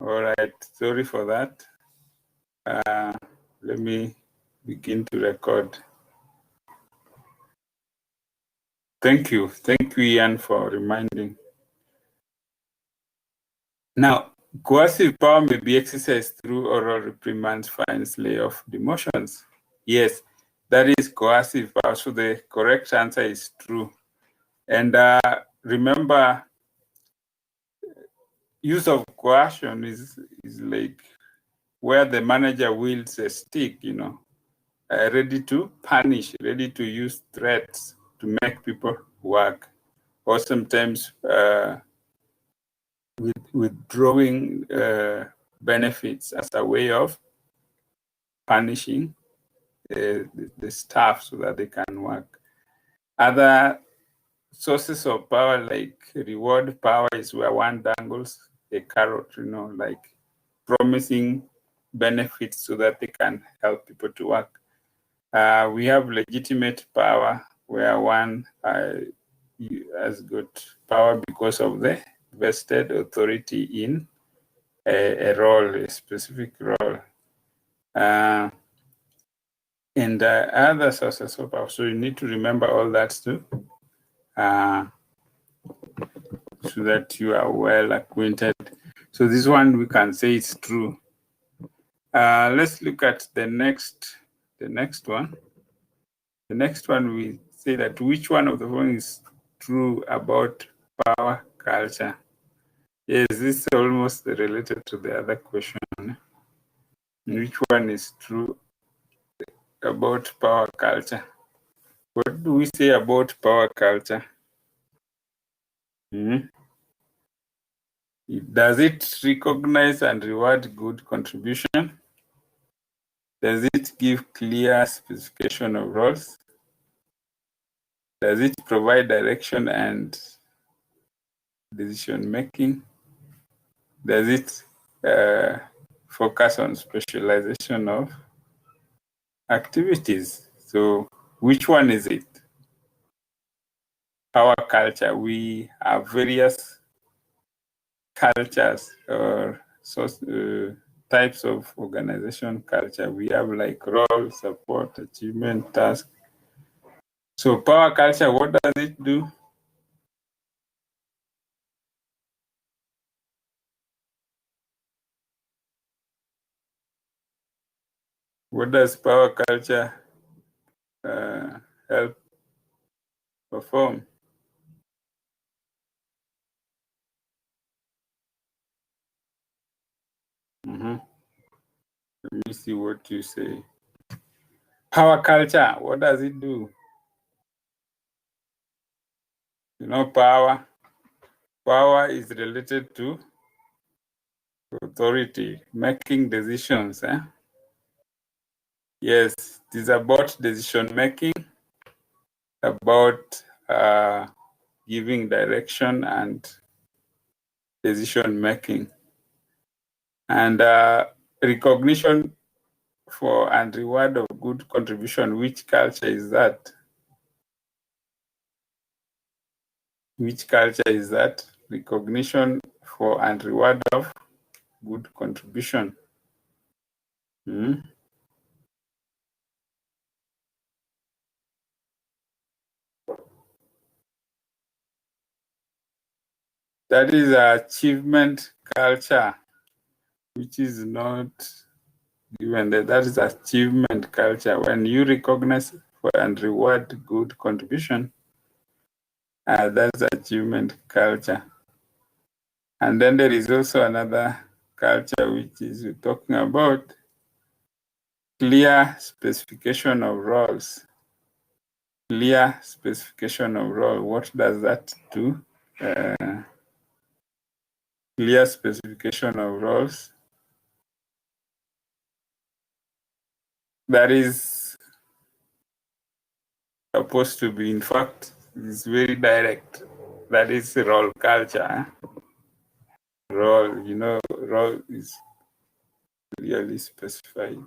All right, sorry for that. Let me begin to record. Thank you, Ian, for reminding. Now, coercive power may be exercised through oral reprimands, fines, layoff, demotions. Yes, that is coercive power, so the correct answer is true. And remember, use of coercion is like where the manager wields a stick, ready to punish, ready to use threats to make people work, or sometimes withdrawing benefits as a way of punishing the staff so that they can work. Other sources of power, like reward power, is where one dangles a carrot, like promising benefits so that they can help people to work. We have legitimate power, where one has got power because of the vested authority in a role, a specific role. And other sources of power. So you need to remember all that too, so that you are well acquainted. So this one we can say it's true. Let's look at the next one. The next one, we say that which one of the following is true about power culture? Yes, this is almost related to the other question. Which one is true about power culture? What do we say about power culture? Does it recognize and reward good contribution? Does it give clear specification of roles? Does it provide direction and decision making? Does it focus on specialization of activities? So which one is it? Power culture. We have various cultures or types of organization culture. We have like role, support, achievement, task. So power culture, what does it do? What does power culture help perform? Let me see what you say. Power culture, what does it do? Power is related to authority, making decisions. Yes, it is about decision making, about giving direction and decision making, and recognition for and reward of good contribution. Which culture is that? Which culture is that? Recognition for and reward of good contribution. That is achievement culture, which is not given that is achievement culture. When you recognize and reward good contribution, that's achievement culture. And then there is also another culture which is talking about clear specification of roles. Clear specification of role. What does that do? Clear specification of roles. That is supposed to be, in fact, it's very direct. That is role culture. Role, role is clearly specified.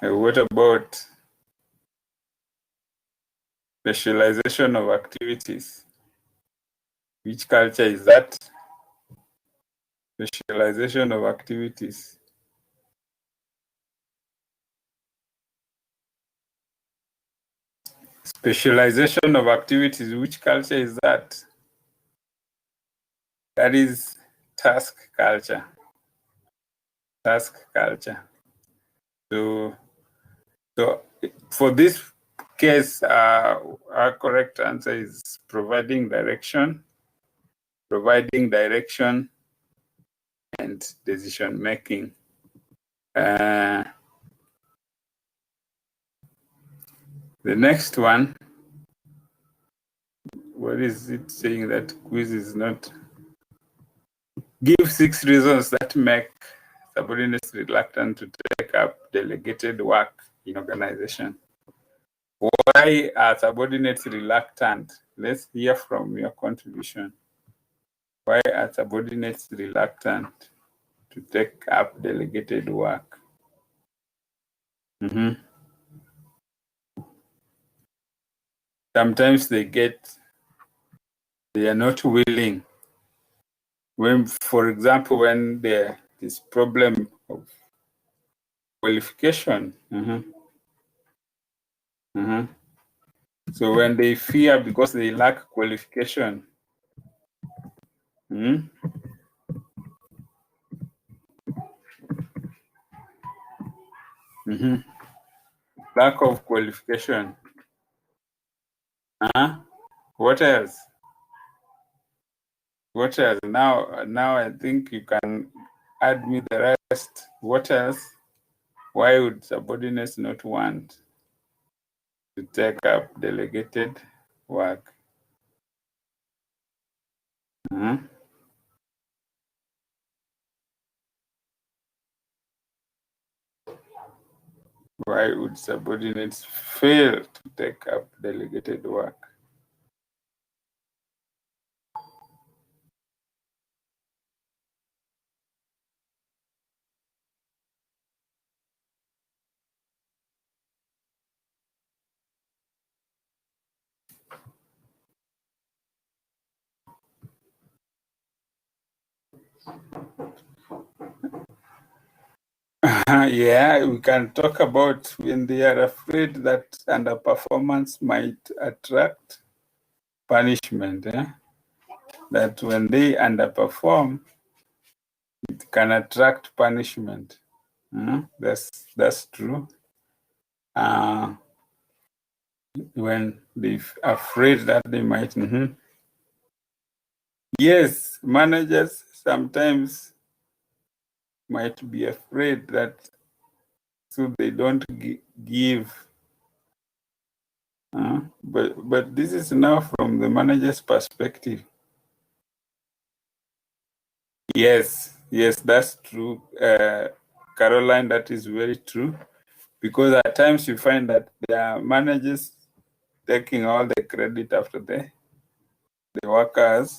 What about specialization of activities? Which culture is that? Specialization of activities. Specialization of activities. Which culture is that? That is task culture. Task culture. So for this case, our correct answer is providing direction, and decision making. The next one, what is it saying that quiz is not? Give 6 reasons that make subordinates reluctant to take up delegated work in organization. Why are subordinates reluctant? Let's hear from your contribution. Why are subordinates reluctant to take up delegated work? Sometimes they are not willing. When, for example, when there is problem of qualification. So when they fear because they lack qualification. Lack of qualification. What else? What else? Now I think you can add me the rest. What else? Why would subordinates not want to take up delegated work? Why would subordinates fail to take up delegated work? Yeah, we can talk about when they are afraid that underperformance might attract punishment. That when they underperform, it can attract punishment. That's true. When they're afraid that they might. Yes, managers sometimes might be afraid that so they don't give. But this is now from the manager's perspective. Yes, that's true. Caroline, that is very true. Because at times you find that there are managers taking all the credit after the workers.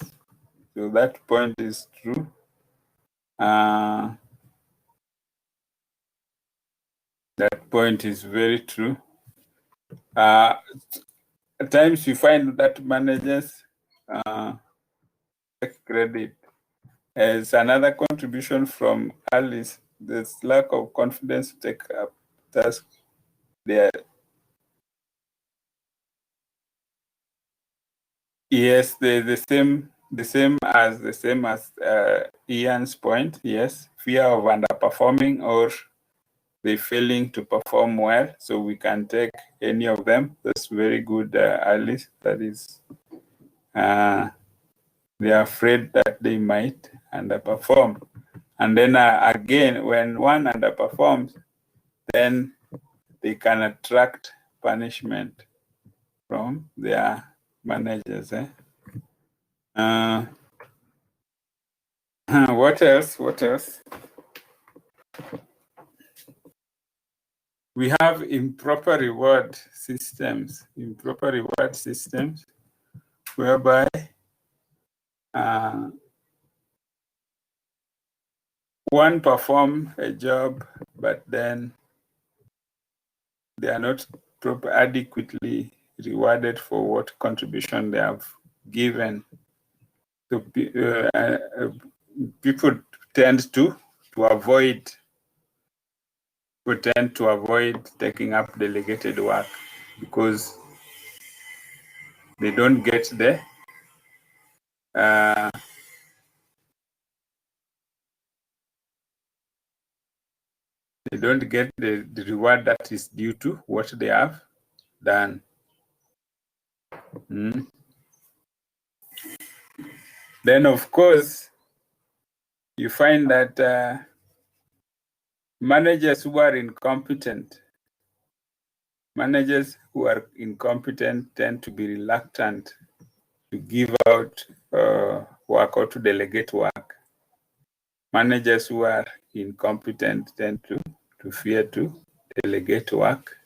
So that point is true. That point is very true. At times you find that managers take credit. As another contribution from Alice, there's lack of confidence to take up tasks. Yes, the same as Ian's point. Yes, fear of underperforming or they failing to perform well. So we can take any of them. That's very good, Alice. That is, they are afraid that they might underperform. And then again, when one underperforms, then they can attract punishment from their managers. What else? We have improper reward systems. Whereby one perform a job, but then they are not adequately rewarded for what contribution they have given. people tend to avoid taking up delegated work because they don't get the reward that is due to what they have done. Then, of course, you find that managers who are incompetent tend to be reluctant to give out work or to delegate work. Managers who are incompetent tend to fear to delegate work.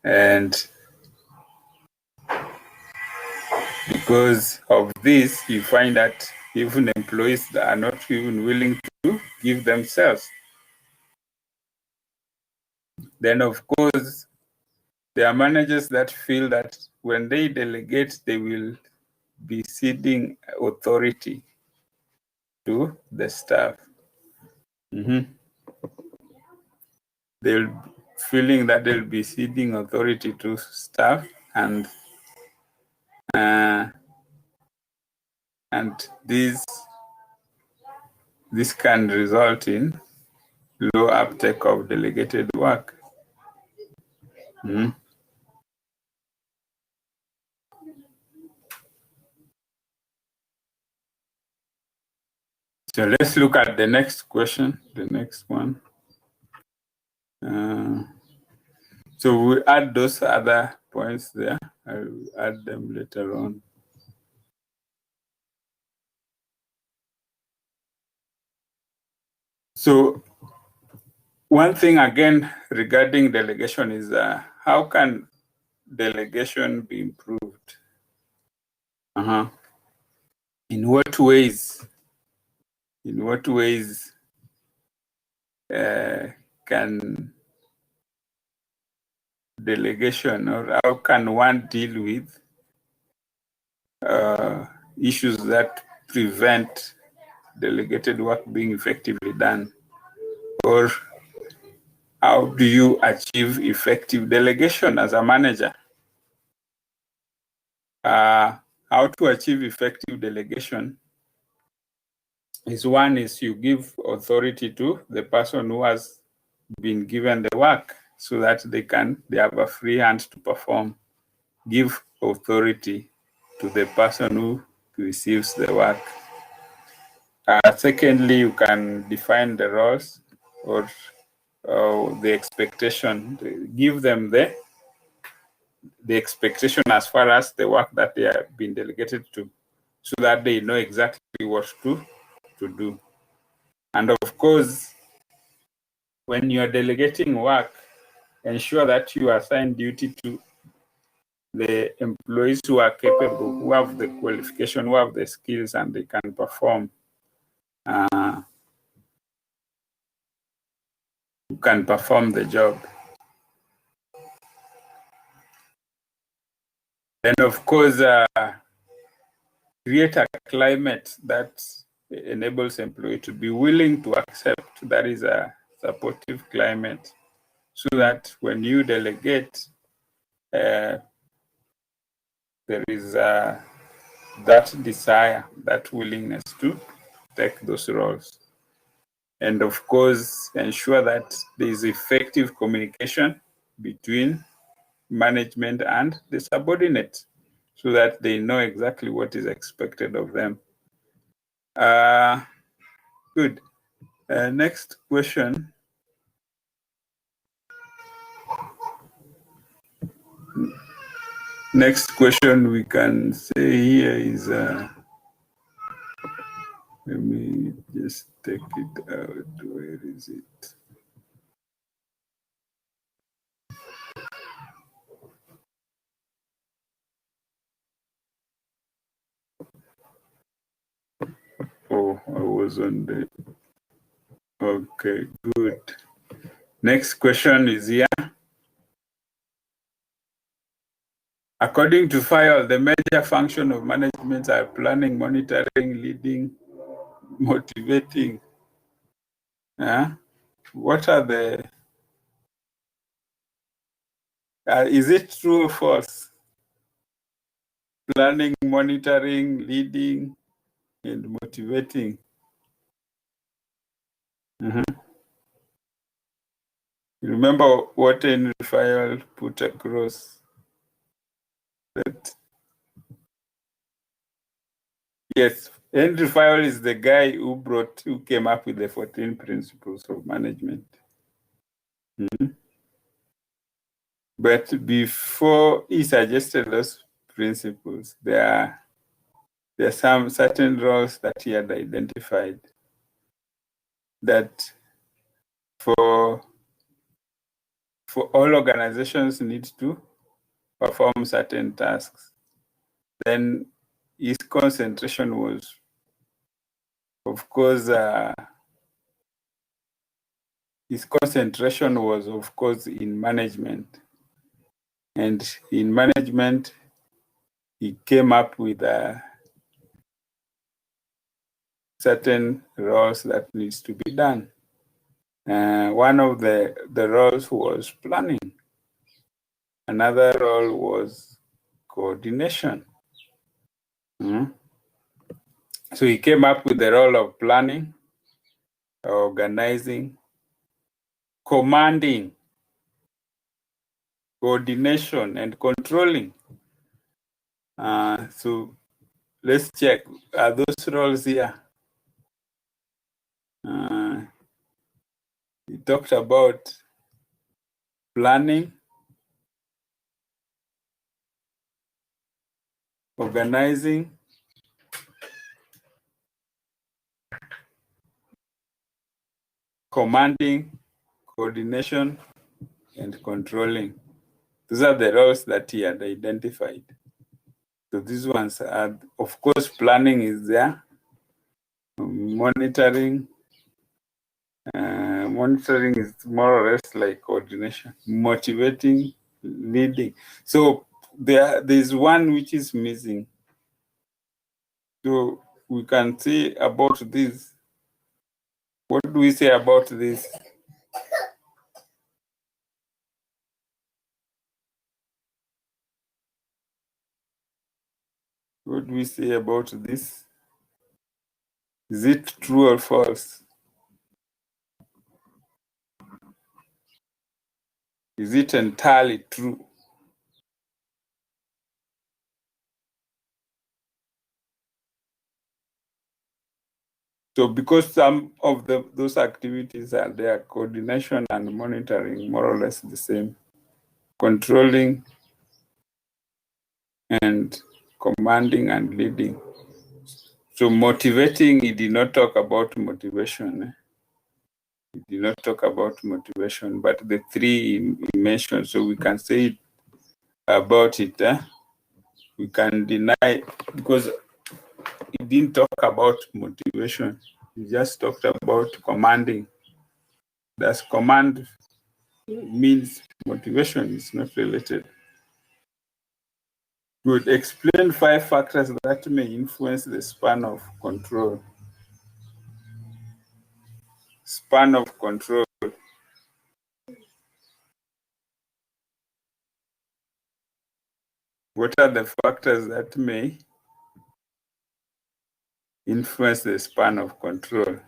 And because of this, you find that even employees that are not even willing to give themselves. Then, of course, there are managers that feel that when they delegate, they will be ceding authority to the staff. They'll feeling that they'll be ceding authority to staff, and this can result in low uptake of delegated work. So let's look at the next question, the next one. So we add those other points there. I'll add them later on. So one thing again regarding delegation is how can delegation be improved? In what ways can delegation, or how can one deal with issues that prevent delegated work being effectively done? Or how do you achieve effective delegation as a manager? How to achieve effective delegation is you give authority to the person who has been given the work so that they have a free hand to perform. Give authority to the person who receives the work. Secondly, you can define the roles or the expectation. Give them the expectation as far as the work that they have been delegated to, so that they know exactly what to do. And of course, when you are delegating work, ensure that you assign duty to the employees who are capable, who have the qualification, who have the skills, and they can perform. Who can perform the job. Then, of course, create a climate that enables employees to be willing to accept. That is a supportive climate, so that when you delegate, there is that desire, that willingness to take those roles. And of course, ensure that there is effective communication between management and the subordinate, so that they know exactly what is expected of them. Good. Next question. Next question we can say here is, let me just take it out. Where is it? Oh, I was on the... Okay, good. Next question is here. According to Fayol, the major function of management are planning, monitoring, leading, motivating. What are the... is it true or false? Planning, monitoring, leading, and motivating. Remember what Henry Fayol put across? That yes, Henry Fayol is the guy who came up with the 14 principles of management. But before he suggested those principles, there are some certain roles that he had identified that for all organizations need to perform certain tasks. Then his concentration was, of course, in management. And in management, he came up with certain roles that needs to be done. One of the roles was planning. Another role was coordination. So he came up with the role of planning, organizing, commanding, coordination, and controlling. So let's check. Are those roles here? He talked about planning, organizing, commanding, coordination, and controlling. These are the roles that he had identified. So these ones are, of course, planning is there, monitoring. Monitoring is more or less like coordination, motivating, leading. So there's one which is missing. So we can say about this. What do we say about this? What do we say about this? Is it true or false? Is it entirely true? So because some of those activities are there, coordination and monitoring, more or less the same. Controlling and commanding and leading. So motivating, he did not talk about motivation. He did not talk about motivation, but the three he mentioned, so we can say about it. We can deny, because he didn't talk about motivation. He just talked about commanding. Does command means motivation is not related? Good. Explain 5 factors that may influence the span of control. Span of control. What are the factors that may influence the span of control?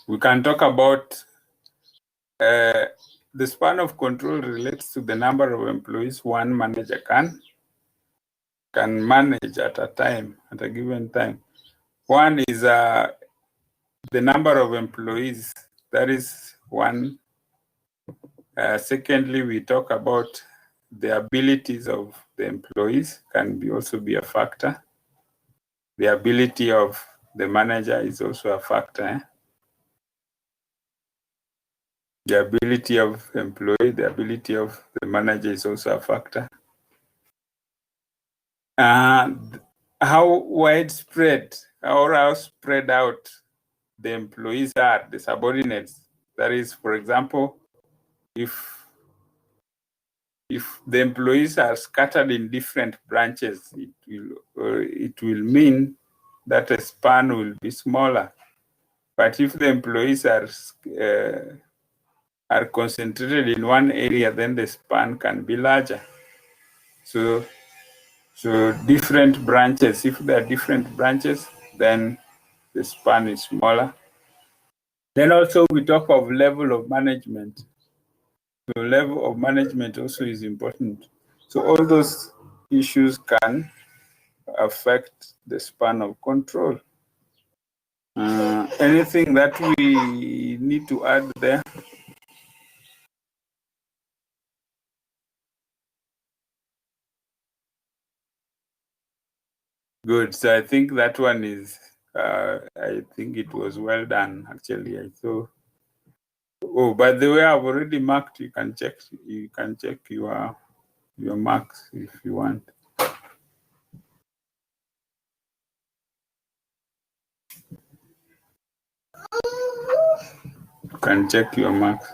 We can talk about the span of control relates to the number of employees one manager can manage at a given time. One is the number of employees. That is one. Secondly, we talk about the abilities of the employees can also be a factor. The ability of the manager is also a factor. The ability of employee, the ability of the manager is also a factor. how widespread or how spread out the employees are, the subordinates. That is, for example, if the employees are scattered in different branches, it will mean that a span will be smaller. But if the employees are concentrated in one area, then the span can be larger. So different branches, if there are different branches, then the span is smaller. Then also we talk of level of management. So level of management also is important. So all those issues can affect the span of control. Anything that we need to add there? Good. So I think that one is, I think it was well done, actually. I thought. Oh, by the way, I've already marked. You can check your marks if you want. You can check your marks.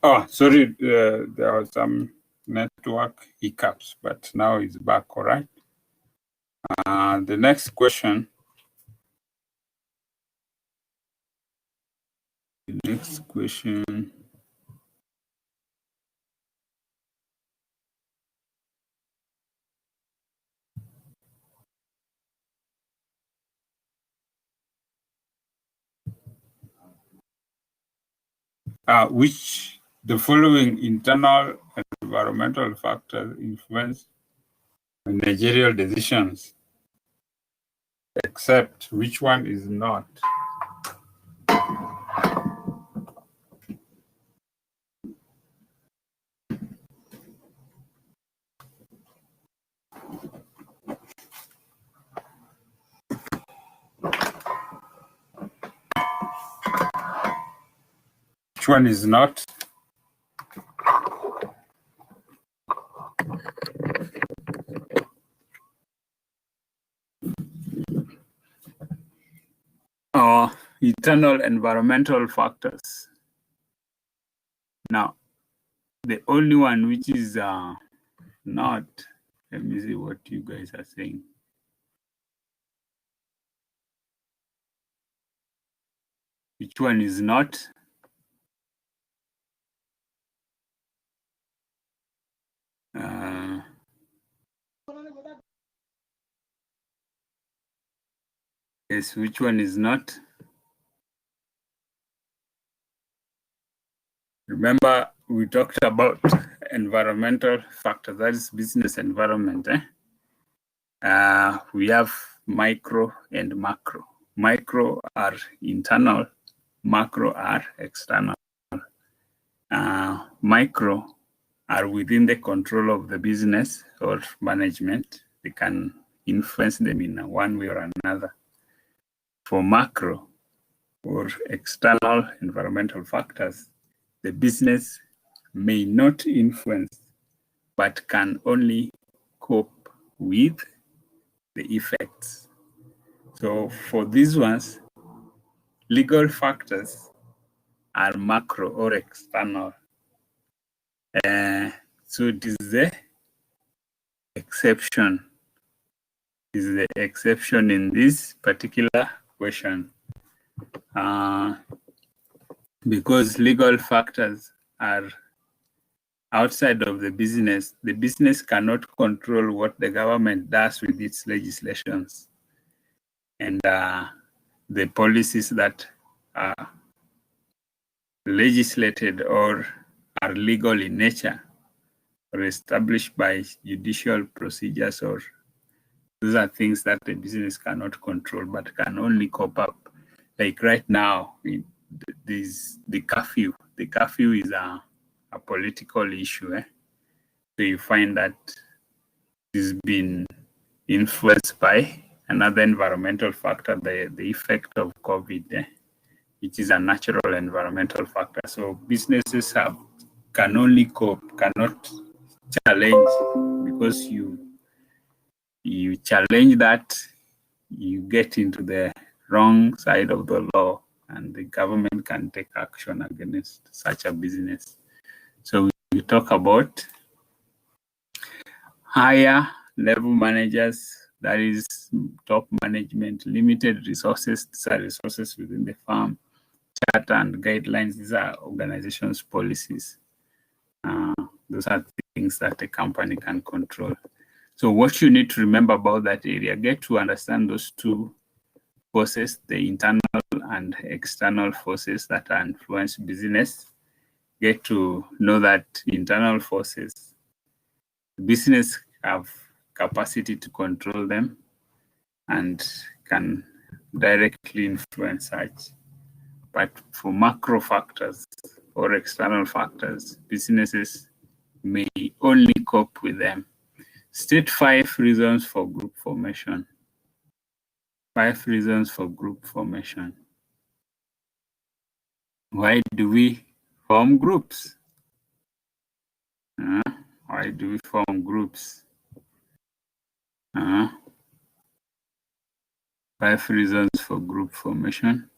Oh, sorry, there was some network hiccups, but now it's back, all right? The next question. The next question. Which the following internal and environmental factors influence managerial decisions, except which one is not? Which one is not? Internal environmental factors. Now, the only one which is not, let me see what you guys are saying. Which one is not? Yes, which one is not? Remember, we talked about environmental factors, that is business environment. We have micro and macro. Micro are internal, macro are external. Micro are within the control of the business or management. They can influence them in one way or another. For macro or external environmental factors, the business may not influence, but can only cope with the effects. So for these ones, legal factors are macro or external. So it is the exception. Is the exception in this particular question. Because legal factors are outside of the business cannot control what the government does with its legislations and the policies that are legislated or are legal in nature or established by judicial procedures, or those are things that the business cannot control but can only cope up. Like right now, there's the curfew. The curfew is a political issue. So you find that it's been influenced by another environmental factor, the effect of COVID, which is a natural environmental factor. So businesses can only cope, cannot challenge, because you challenge that, you get into the wrong side of the law, and the government can take action against such a business. So we talk about higher level managers, that is top management, limited resources, these are resources within the firm, charter and guidelines, these are organizations' policies. Those are things that a company can control. So what you need to remember about that area, get to understand those two forces, the internal and external forces that influence business. Get to know that internal forces, business have capacity to control them and can directly influence such. But for macro factors or external factors, businesses may only cope with them. State 5 reasons for group formation. 5 reasons for group formation. Why do we form groups? Why do we form groups? 5 reasons for group formation.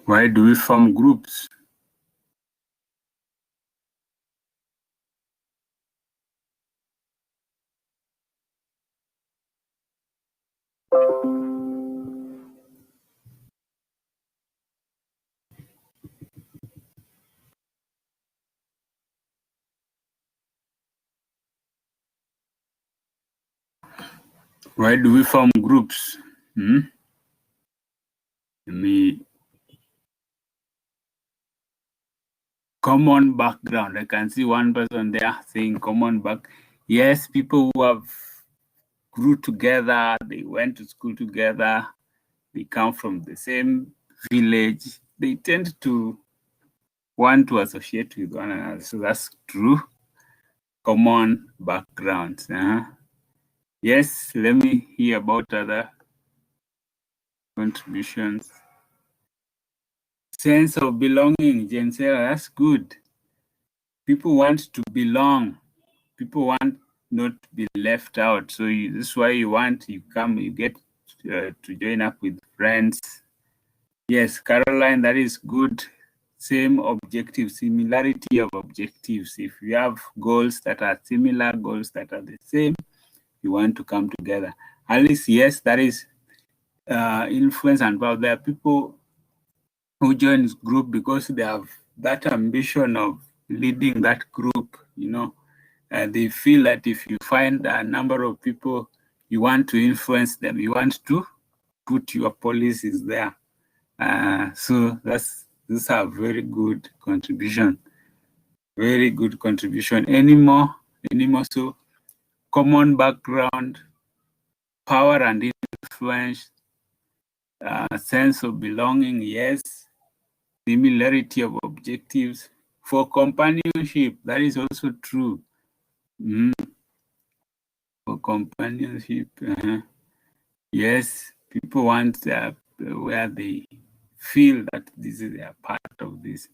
Why do we form groups? Why do we form groups? Common background. I can see one person there saying common back. Yes, people who have grew together, they went to school together, they come from the same village, they tend to want to associate with one another. So that's true. Common backgrounds. Yes, let me hear about other contributions. Sense of belonging, Jensela, that's good. People want to belong. People want not to be left out. So this is why you get to join up with friends. Yes, Caroline, that is good. Same objective, similarity of objectives. If you have goals that are similar, goals that are the same, you want to come together. Alice, yes, that is influence and power. There are people who join this group because they have that ambition of leading that group, they feel that if you find a number of people you want to influence them, you want to put your policies there. So this is a very good contribution. Very good contribution. Any more? So common background, power and influence, sense of belonging, yes. Similarity of objectives. For companionship, that is also true. For companionship, yes, people want where they feel that this is a part of this.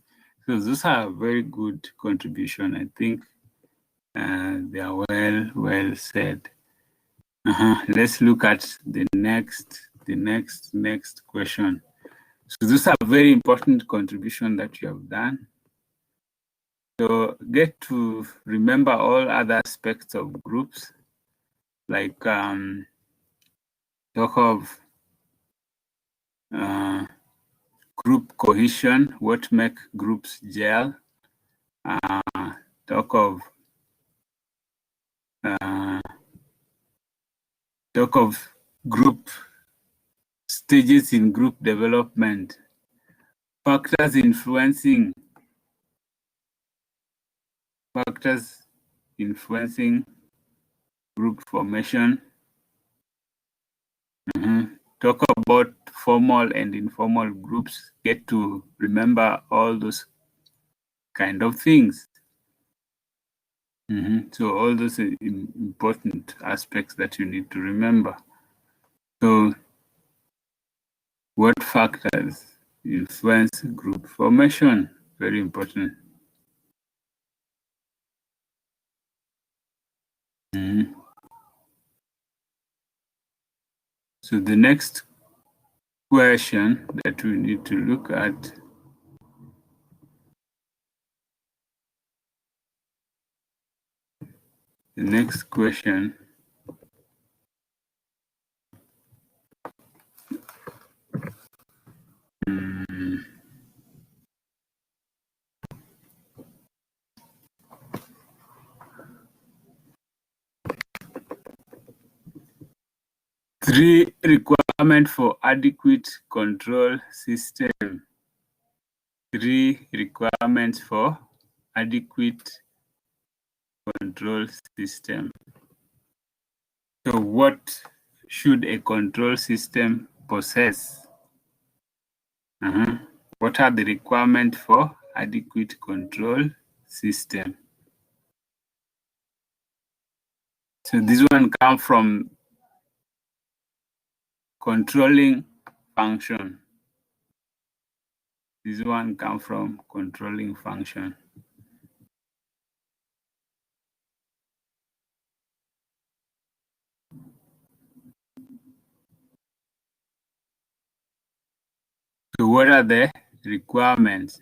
So those are a very good contribution. I think they are well said. Let's look at the next question. So those are very important contribution that you have done. So get to remember all other aspects of groups, like talk of group cohesion, what make groups gel, talk of group stages in group development, factors influencing group formation. Talk about formal and informal groups. Get to remember all those kind of things. So all those are important aspects that you need to remember. So what factors influence group formation? Very important. So the next question that we need to look at, the next question three requirements for adequate control system. Three requirements for adequate control system. So what should a control system possess? What are the requirements for adequate control system? So this one comes from controlling function. This one comes from controlling function. So what are the requirements.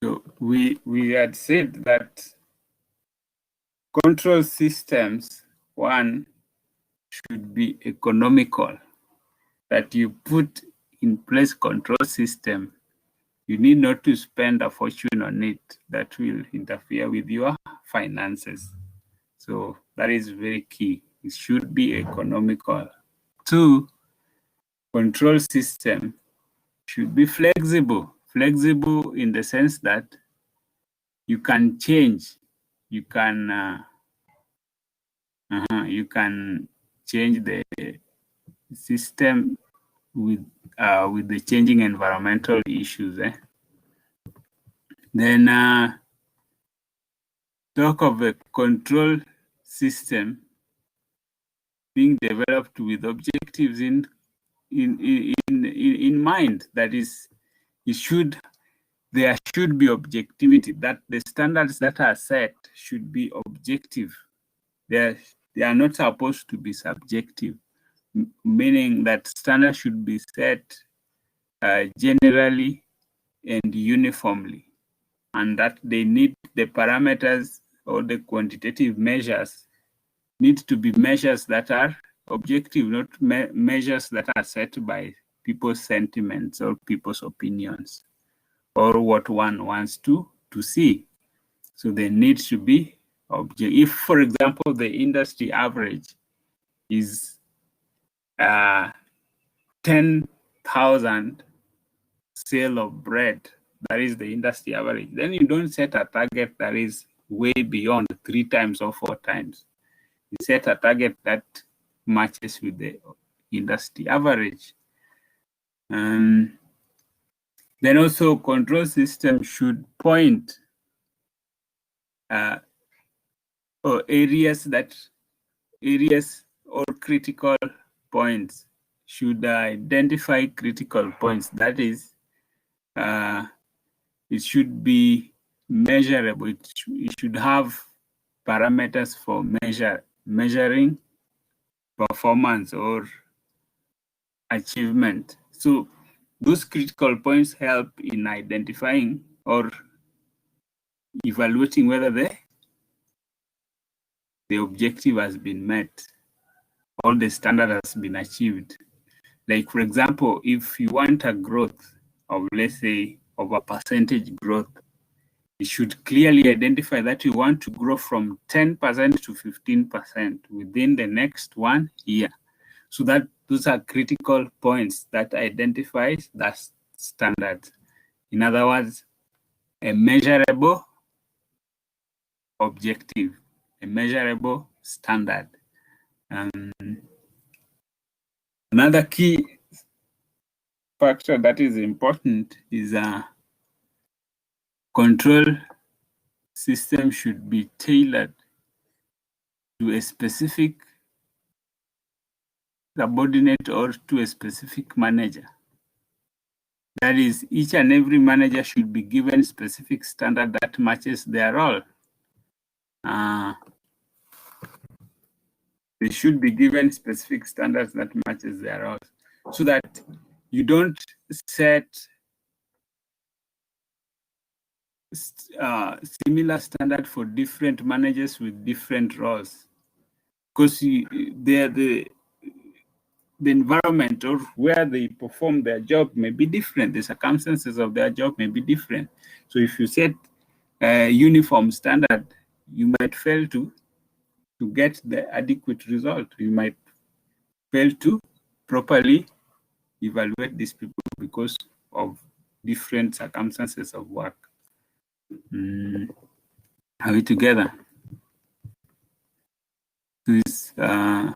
So we had said that control systems, one, should be economical, that you put in place control system, you need not to spend a fortune on it that will interfere with your finances. So that is very key. It should be economical. Two, control system should be flexible. Flexible in the sense that you can change. You can change the system with the changing environmental issues. Then talk of a control system being developed with objectives in mind. That is, there should be objectivity, that the standards that are set should be objective. They are not supposed to be subjective, meaning that standards should be set generally and uniformly, and that they need the parameters or the quantitative measures need to be measures that are objective, not measures that are set by people's sentiments or people's opinions or what one wants to see. So they need to be objective. If, for example, the industry average is 10,000 sale of bread, that is the industry average, then you don't set a target that is way beyond 3 times or 4 times. You set a target that matches with the industry average. Then also control system should point or areas or critical points, should identify critical points. That is, it should be measurable. It should have parameters for measuring performance or achievement. So those critical points help in identifying or evaluating whether the objective has been met or the standard has been achieved. Like, for example, if you want a growth of, let's say, of a percentage growth, you should clearly identify that you want to grow from 10% to 15% within the next 1 year. So that those are critical points that identifies that standard. In other words, a measurable objective, a measurable standard. Another key factor that is important is control system should be tailored to a specific subordinate or to a specific manager. That is, each and every manager should be given specific standard that matches their role. They should be given specific standards that matches their roles, so that you don't set similar standard for different managers with different roles, because the environment or where they perform their job may be different. The circumstances of their job may be different. So if you set a uniform standard, you might fail to get the adequate result. You might fail to properly evaluate these people because of different circumstances of work. Are we together? This, you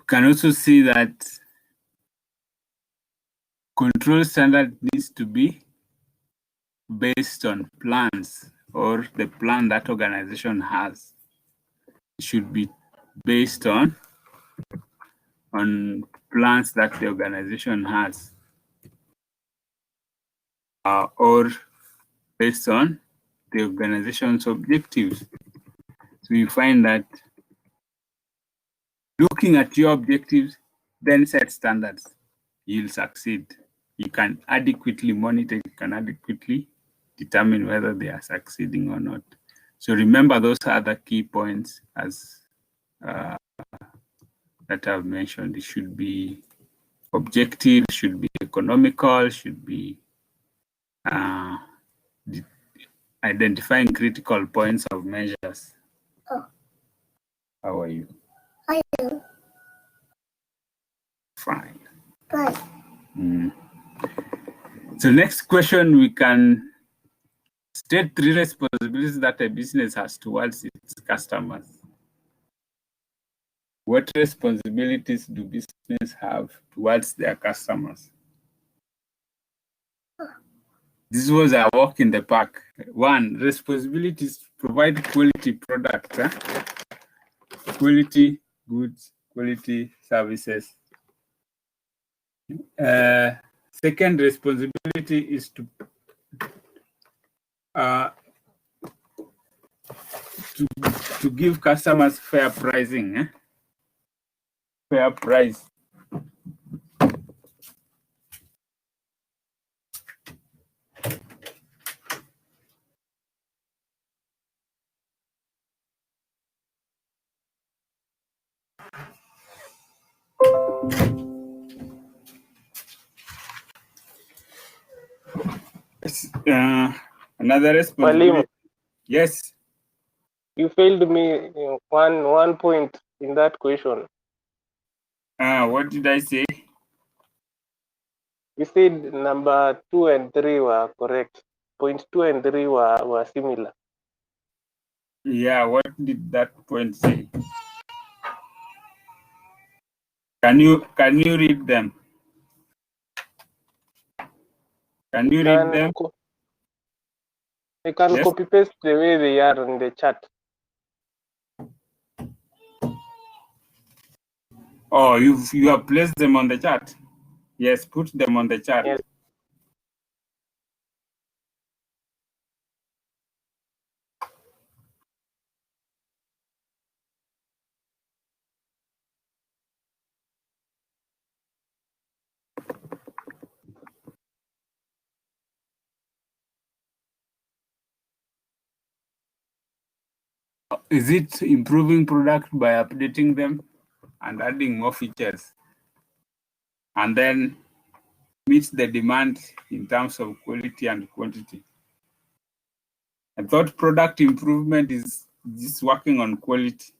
can also see that control standard needs to be based on plans or the plan that organization has. It should be based on plans that the organization has, or based on the organization's objectives. So you find that looking at your objectives, then set standards. you'll succeed. You can adequately monitor, you can adequately determine whether they are succeeding or not. So remember those are the key points as that I've mentioned. It should be objective, should be economical, should be identifying critical points of measures. Oh. How are you? Hi. Fine. Fine. So next question, we can state 3 responsibilities that a business has towards its customers. What responsibilities do business have towards their customers? This was a walk in the park. 1, responsibilities to provide quality product, quality goods, quality services. Second responsibility is to give customers fair pricing, fair price. Another responsibility. Yes. You failed me one point in that question. What did I say? You said number 2 and 3 were correct. Point 2 and 3 were similar. Yeah, what did that point say? Can you read them? Can you read them? I can copy paste the way they are in the chat. Oh, you have placed them on the chat. Yes, put them on the chat. Yes. Is it improving product by updating them and adding more features, and then meets the demand in terms of quality and quantity? I thought product improvement is just working on quality.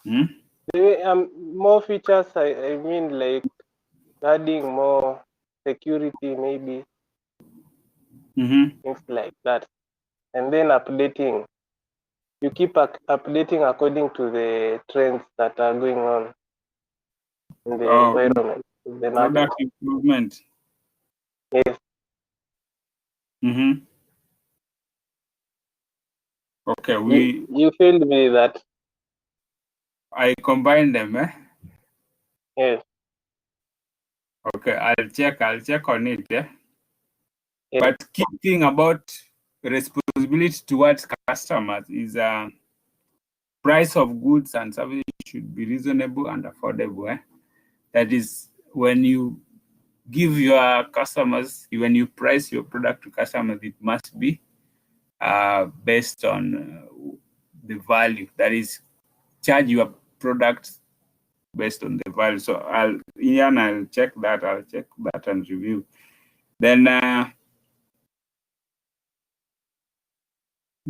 More features, I mean like adding more security, maybe things like that, and then updating. You keep updating according to the trends that are going on in the environment, in the market. Product improvement. Yes. Okay, you failed me that. I combined them, Yes. Okay, I'll check on it, Yes. But key thing about responsibility towards customers is price of goods and services should be reasonable and affordable. That is, when you give your customers, when you price your product to customers, it must be based on the value. That is, charge your product based on the value. So I'll check that. I'll check that and review. Then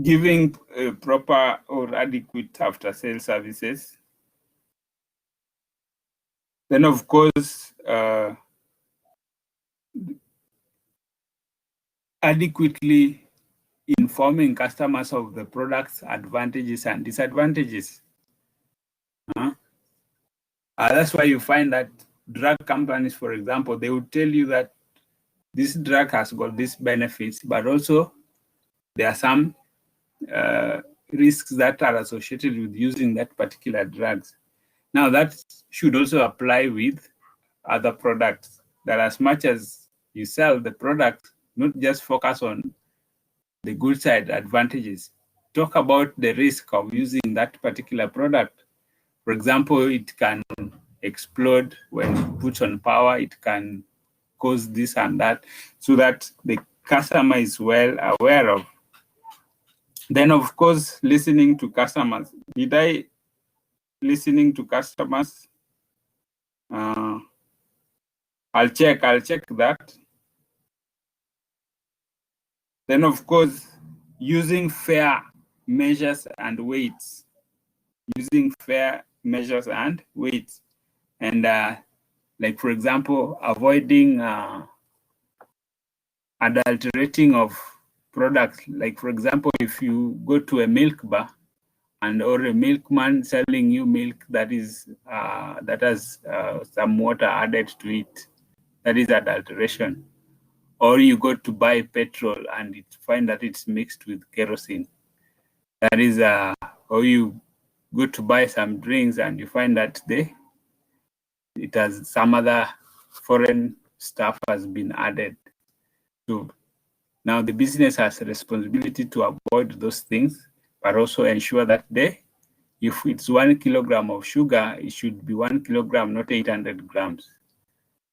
giving proper or adequate after-sales services. Then, of course, adequately informing customers of the product's advantages and disadvantages. That's why you find that drug companies, for example, they would tell you that this drug has got these benefits, but also there are some risks that are associated with using that particular drugs. Now, that should also apply with other products, that as much as you sell the product, not just focus on the good side advantages. Talk about the risk of using that particular product. For example, it can explode when put on power. It can cause this and that, so that the customer is well aware of. Then, of course, listening to customers. Did I listening to customers? I'll check that. Then, of course, using fair measures and weights. Using fair measures and weights. And like, for example, avoiding adulterating of products. Like, for example, if you go to a milk bar and or a milkman selling you milk that is that has some water added to it, that is adulteration. Or you go to buy petrol and you find that it's mixed with kerosene. That is or you go to buy some drinks and you find that it has some other foreign stuff has been added. So now the business has a responsibility to avoid those things, but also ensure that if it's 1 kilogram of sugar, it should be 1 kilogram, not 800 grams.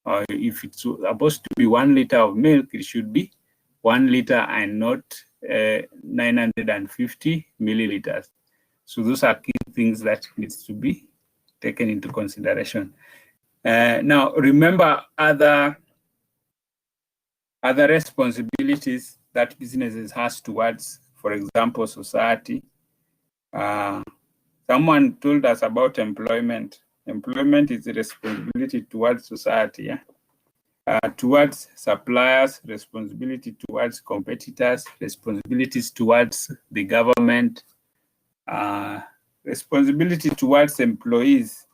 Or if it's supposed to be 1 liter of milk, it should be 1 liter and not 950 milliliters. So those are key things that needs to be taken into consideration. Now, remember other responsibilities that businesses has towards, for example, society. Someone told us about employment. Employment is a responsibility towards society, yeah? Towards suppliers, responsibility towards competitors, responsibilities towards the government, responsibility towards employees.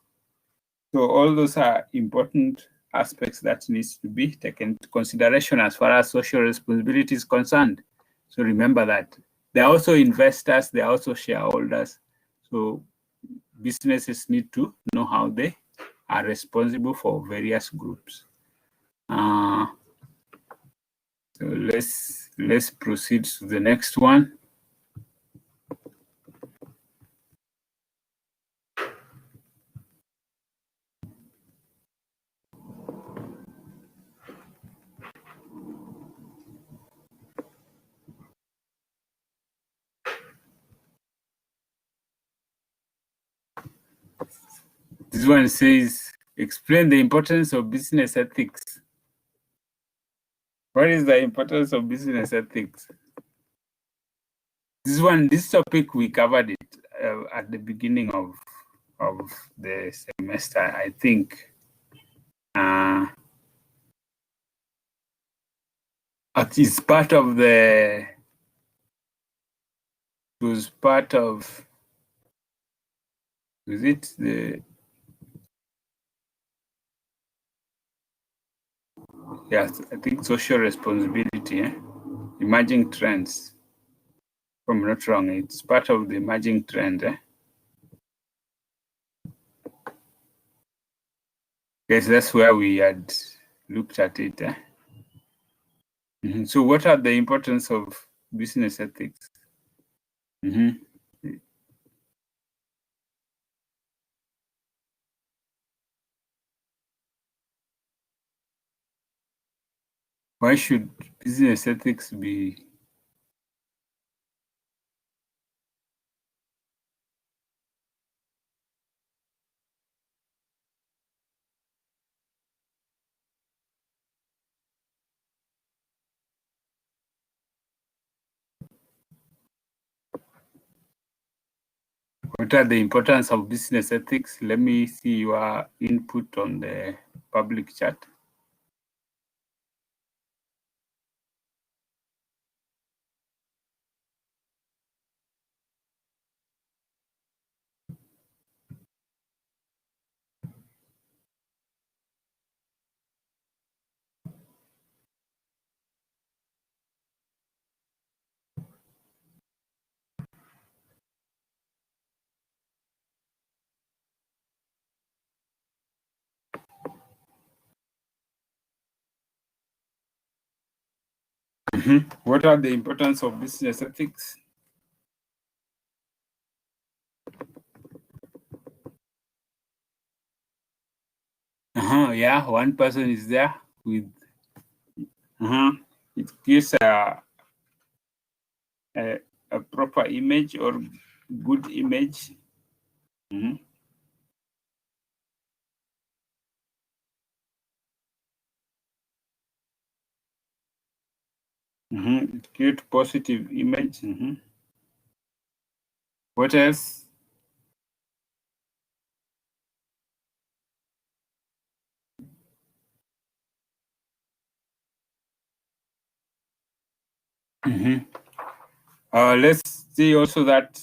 So all those are important aspects that needs to be taken into consideration as far as social responsibility is concerned. So remember that. There are also investors, there are also shareholders. So businesses need to know how they are responsible for various groups. So let's proceed to the next one. This one says, explain the importance of business ethics. What is the importance of business ethics? This topic, we covered it at the beginning of the semester, I think. It's part of it was part of, was it the, yes, I think social responsibility, emerging trends. If I'm not wrong, it's part of the emerging trend. Yes, that's where we had looked at it. So what are the importance of business ethics? Why should business ethics be? What are the importance of business ethics? Let me see your input on the public chat. What are the importance of business ethics? Yeah, one person is there with. It gives a proper image or good image. It creates positive image. What else? Let's see also that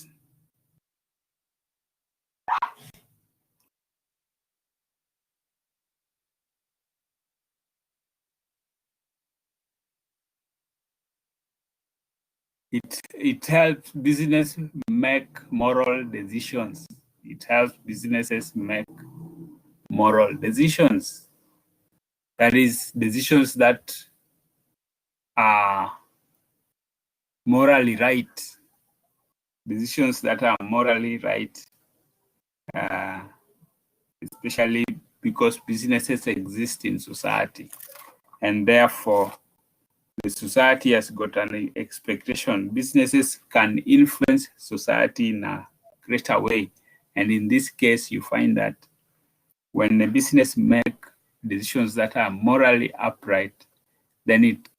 it helps business make moral decisions. It helps businesses make moral decisions. That is, decisions that are morally right. Decisions that are morally right, especially because businesses exist in society, and therefore the society has got an expectation. Businesses can influence society in a greater way. And in this case, you find that when a business make decisions that are morally upright, then it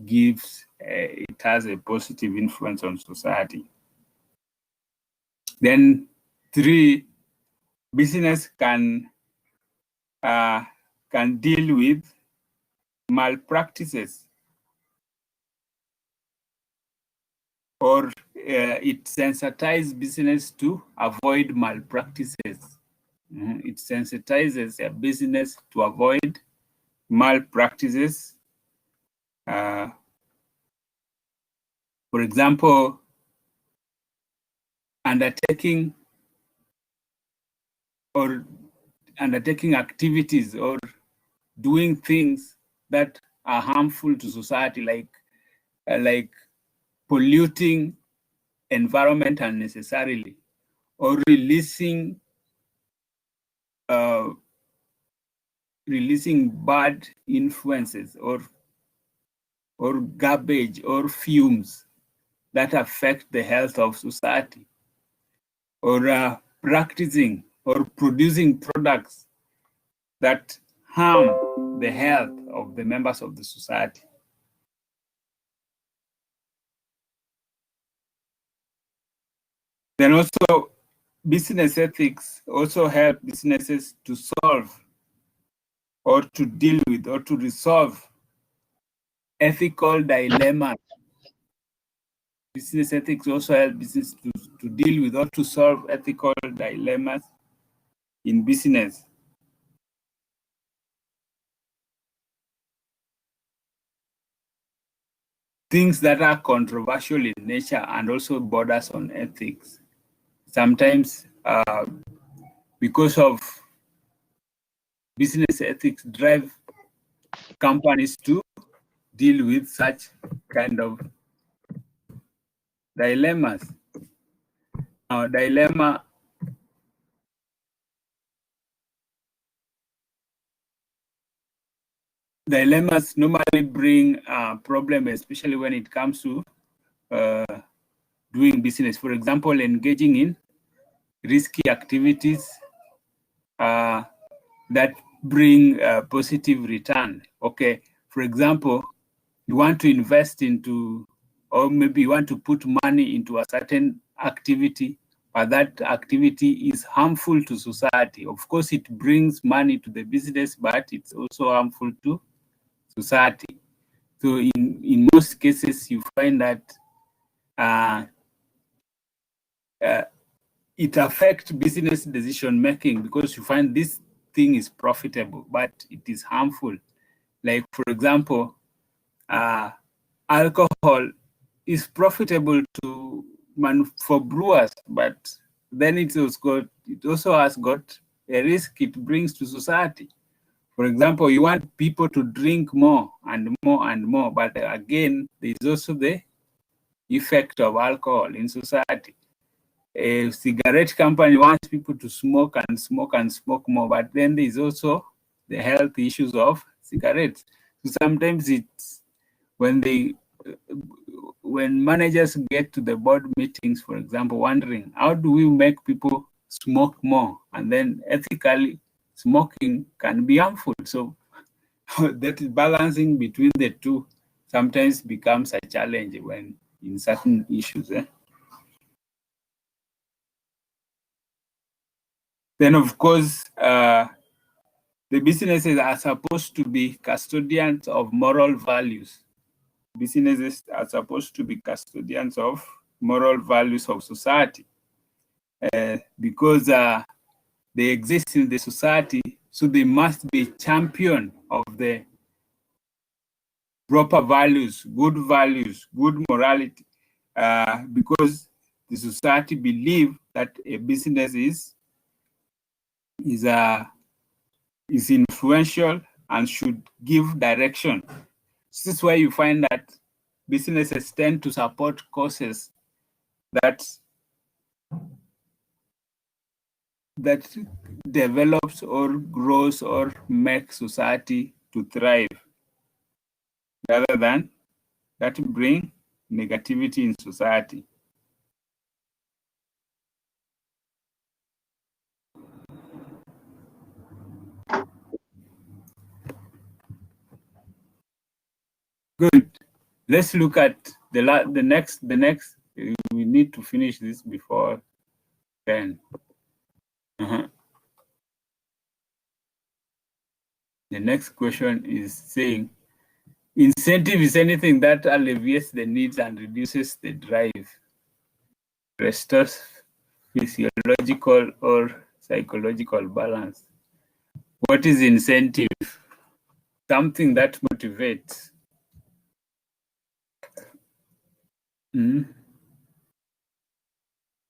has a positive influence on society. Then 3, business can deal with malpractices, or it sensitizes business to avoid malpractices. It sensitizes a business to avoid malpractices. For example, undertaking activities or doing things that are harmful to society, like polluting environment unnecessarily, or releasing bad influences or garbage or fumes that affect the health of society, or practicing or producing products that harm the health of the members of the society. Then also, business ethics also help businesses to solve or to deal with or to resolve ethical dilemmas. Business ethics also help business to deal with or to solve ethical dilemmas in business. Things that are controversial in nature and also borders on ethics. Sometimes because of business ethics drive companies to deal with such kind of dilemmas. Now, dilemmas normally bring a problem, especially when it comes to doing business. For example, engaging in risky activities that bring a positive return. Okay, for example, you want to invest into, or maybe you want to put money into a certain activity, but that activity is harmful to society. Of course, it brings money to the business, but it's also harmful to society. So in most cases, you find that it affects business decision making, because you find this thing is profitable, but it is harmful. Like, for example, alcohol is profitable for brewers, but then it also has got a risk it brings to society. For example, you want people to drink more and more and more, but again, there is also the effect of alcohol in society. A cigarette company wants people to smoke and smoke and smoke more, but then there is also the health issues of cigarettes. So sometimes it's when managers get to the board meetings, for example, wondering how do we make people smoke more, and then ethically smoking can be harmful. So that is balancing between the two sometimes becomes a challenge when in certain issues. Then, of course, the businesses are supposed to be custodians of moral values. Businesses are supposed to be custodians of moral values of society because they exist in the society, so they must be champion of the proper values, good morality, because the society believe that a business is influential and should give direction. This is why you find that businesses tend to support causes that develops or grows or makes society to thrive, rather than that bring negativity in society. Good. Let's look at the next. We need to finish this before 10. The next question is saying, incentive is anything that alleviates the needs and reduces the drive, restores physiological or psychological balance. What is incentive? Something that motivates.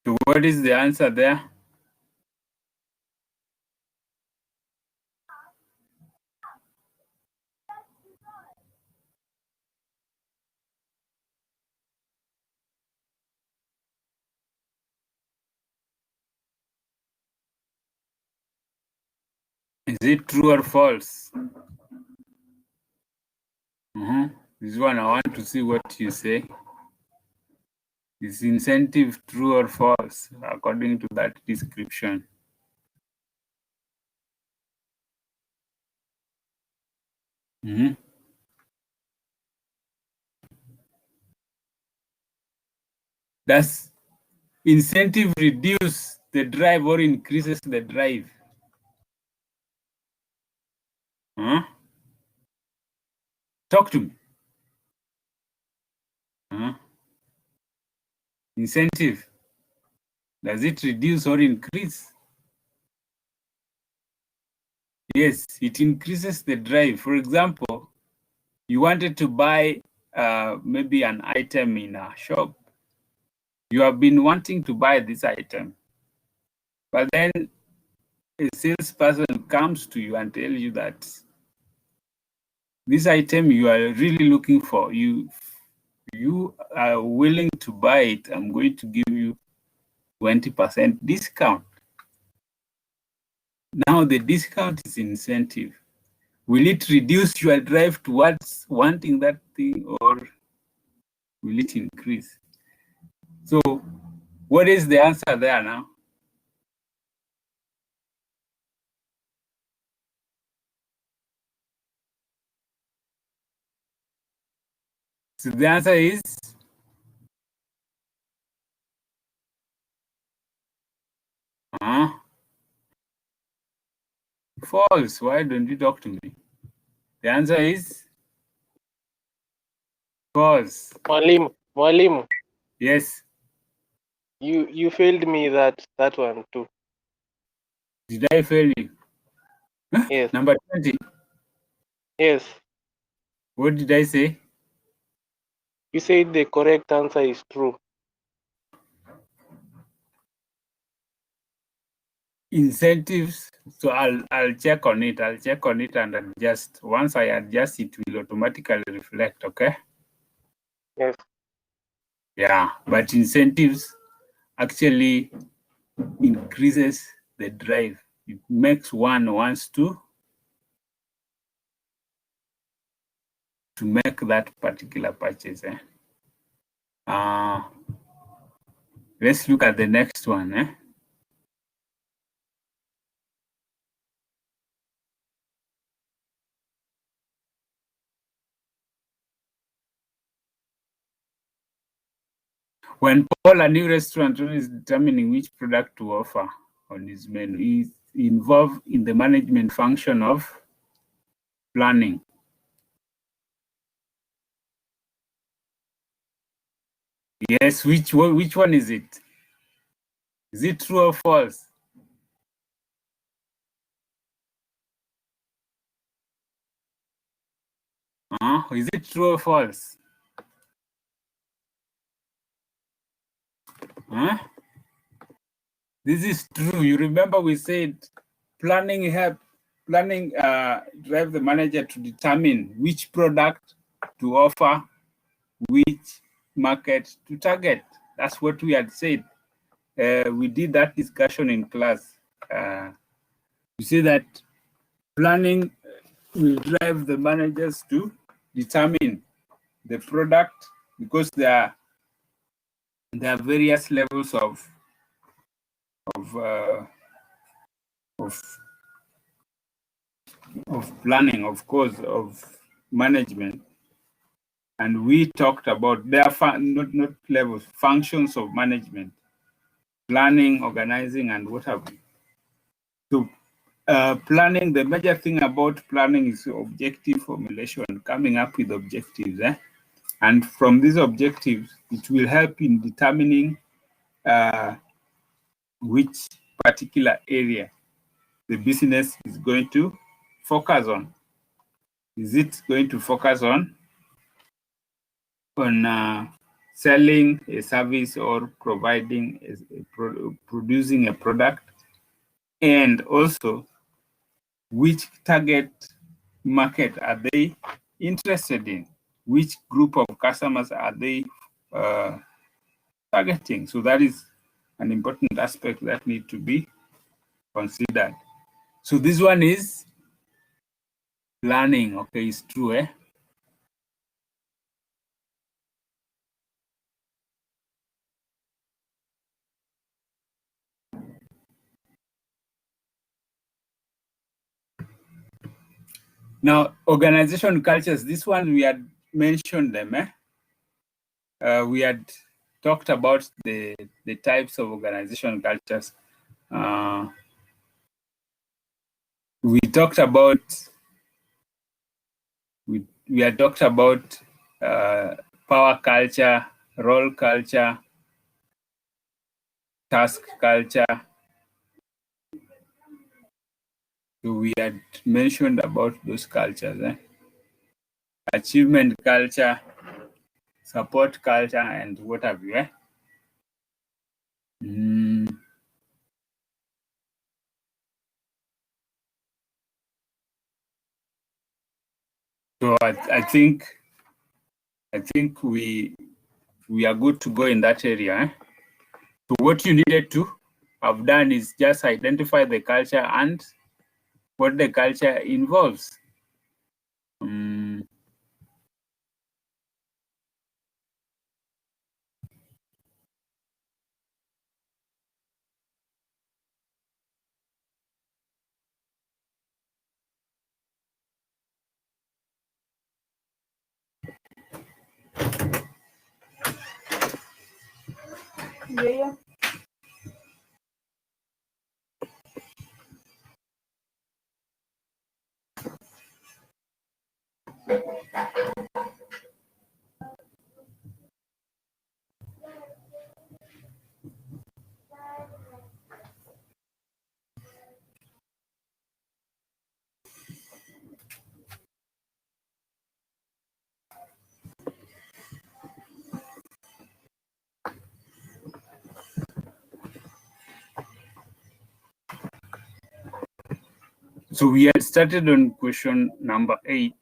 So what is the answer there? Is it true or false? This one, I want to see what you say. Is incentive true or false according to that description? Does incentive reduce the drive or increases the drive? Talk to me. Incentive, does it reduce or increase? Yes, it increases the drive. For example, you wanted to buy maybe an item in a shop. You have been wanting to buy this item, but then a salesperson comes to you and tells you that this item you are really looking for, you are willing to buy it. I'm going to give you 20% discount. Now the discount is incentive. Will it reduce your drive towards wanting that thing, or will it increase? So what is the answer there now? So the answer is false. Why don't you talk to me? The answer is false. Mwalimu. Yes. You failed me that one too. Did I fail you? Yes. Number 20. Yes. What did I say? You said the correct answer is true. Incentives. So I'll check on it. I'll check on it and adjust. Once I adjust, it will automatically reflect. Okay. Yes. Yeah, but incentives actually increases the drive. It makes one wants to to make that particular purchase. Let's look at the next one. When Paul, a new restaurant owner, is determining which product to offer on his menu, he's involved in the management function of planning. Yes, which one is it? Is it true or false? Is it true or false? This is true. You remember we said planning drive the manager to determine which product to offer, which market to target. That's what we had said. We did that discussion in class. We say that planning will drive the managers to determine the product, because there are various levels of planning, of course, of management. And we talked about their not levels, functions of management, planning, organizing, and what have you. So planning, the major thing about planning is objective formulation, coming up with objectives. And from these objectives, it will help in determining which particular area the business is going to focus on. Is it going to focus on selling a service or providing producing a product? And also, which target market are they interested in? Which group of customers are they targeting? So that is an important aspect that need to be considered. So this one is planning. Okay, it's true. Now, organization cultures, this one we had mentioned them. We had talked about the types of organization cultures. We talked about we had talked about power culture, role culture, task culture. So we had mentioned about those cultures. Achievement culture, support culture, and what have you. So I think we are good to go in that area. So what you needed to have done is just identify the culture and what the culture involves. Yeah. So we had started on question number 8.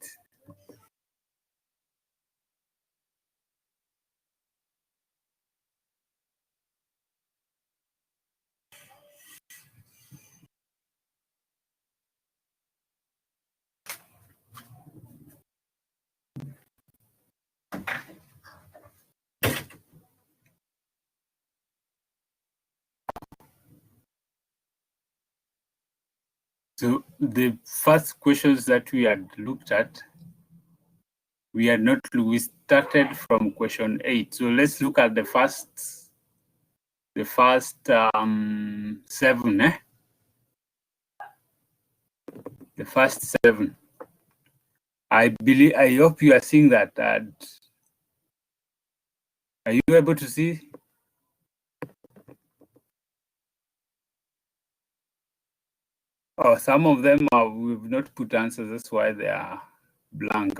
So the first questions that we had looked at, we started from question 8. So let's look at the first 7, The first 7. I hope you are seeing that. Are you able to see? Oh, some of them we've not put answers. That's why they are blank.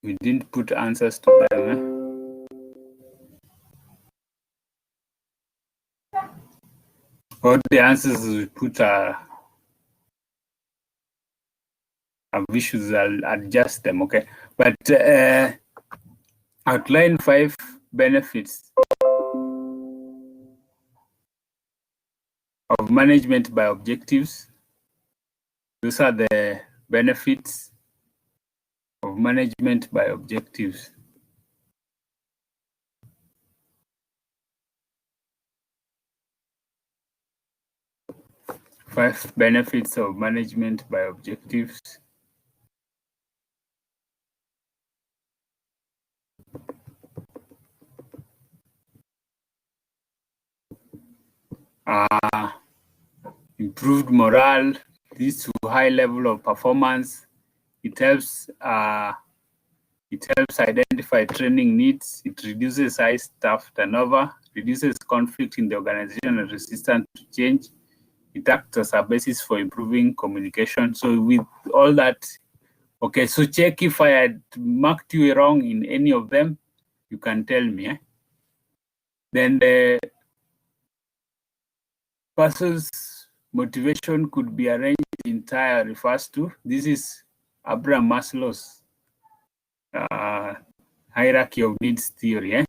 We didn't put answers to them. All the answers we put are issues. I'll adjust them, okay? But outline 5 benefits of management by objectives. Those are the benefits of management by objectives. Five benefits of management by objectives. Improved morale, leads to high level of performance. It helps identify training needs. It reduces high staff turnover, reduces conflict in the organization and resistance to change. It acts as a basis for improving communication. So with all that, okay, so check if I had marked you wrong in any of them, you can tell me. Then the person's motivation could be arranged entire refers to. This is Abraham Maslow's hierarchy of needs theory.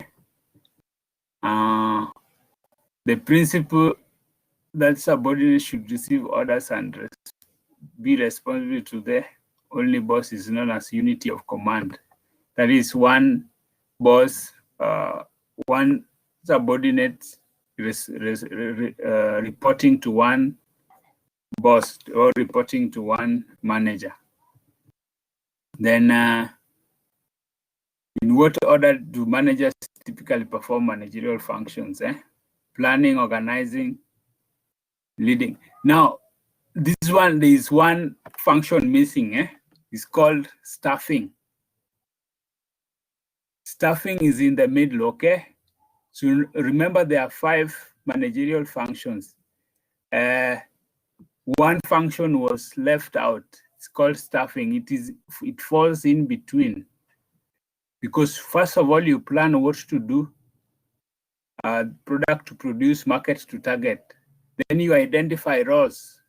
The principle that subordinates should receive orders and be responsible to the only boss is known as unity of command. That is, one boss, one subordinate reporting to one boss or reporting to one manager. Then in what order do managers typically perform managerial functions? Planning, organizing, leading. Now, this one, there is one function missing. It's called staffing. Staffing is in the middle, okay? So remember, there are 5 managerial functions. One function was left out. It's called staffing. It falls in between. Because first of all, you plan what to do, product to produce, market to target. Then you identify roles.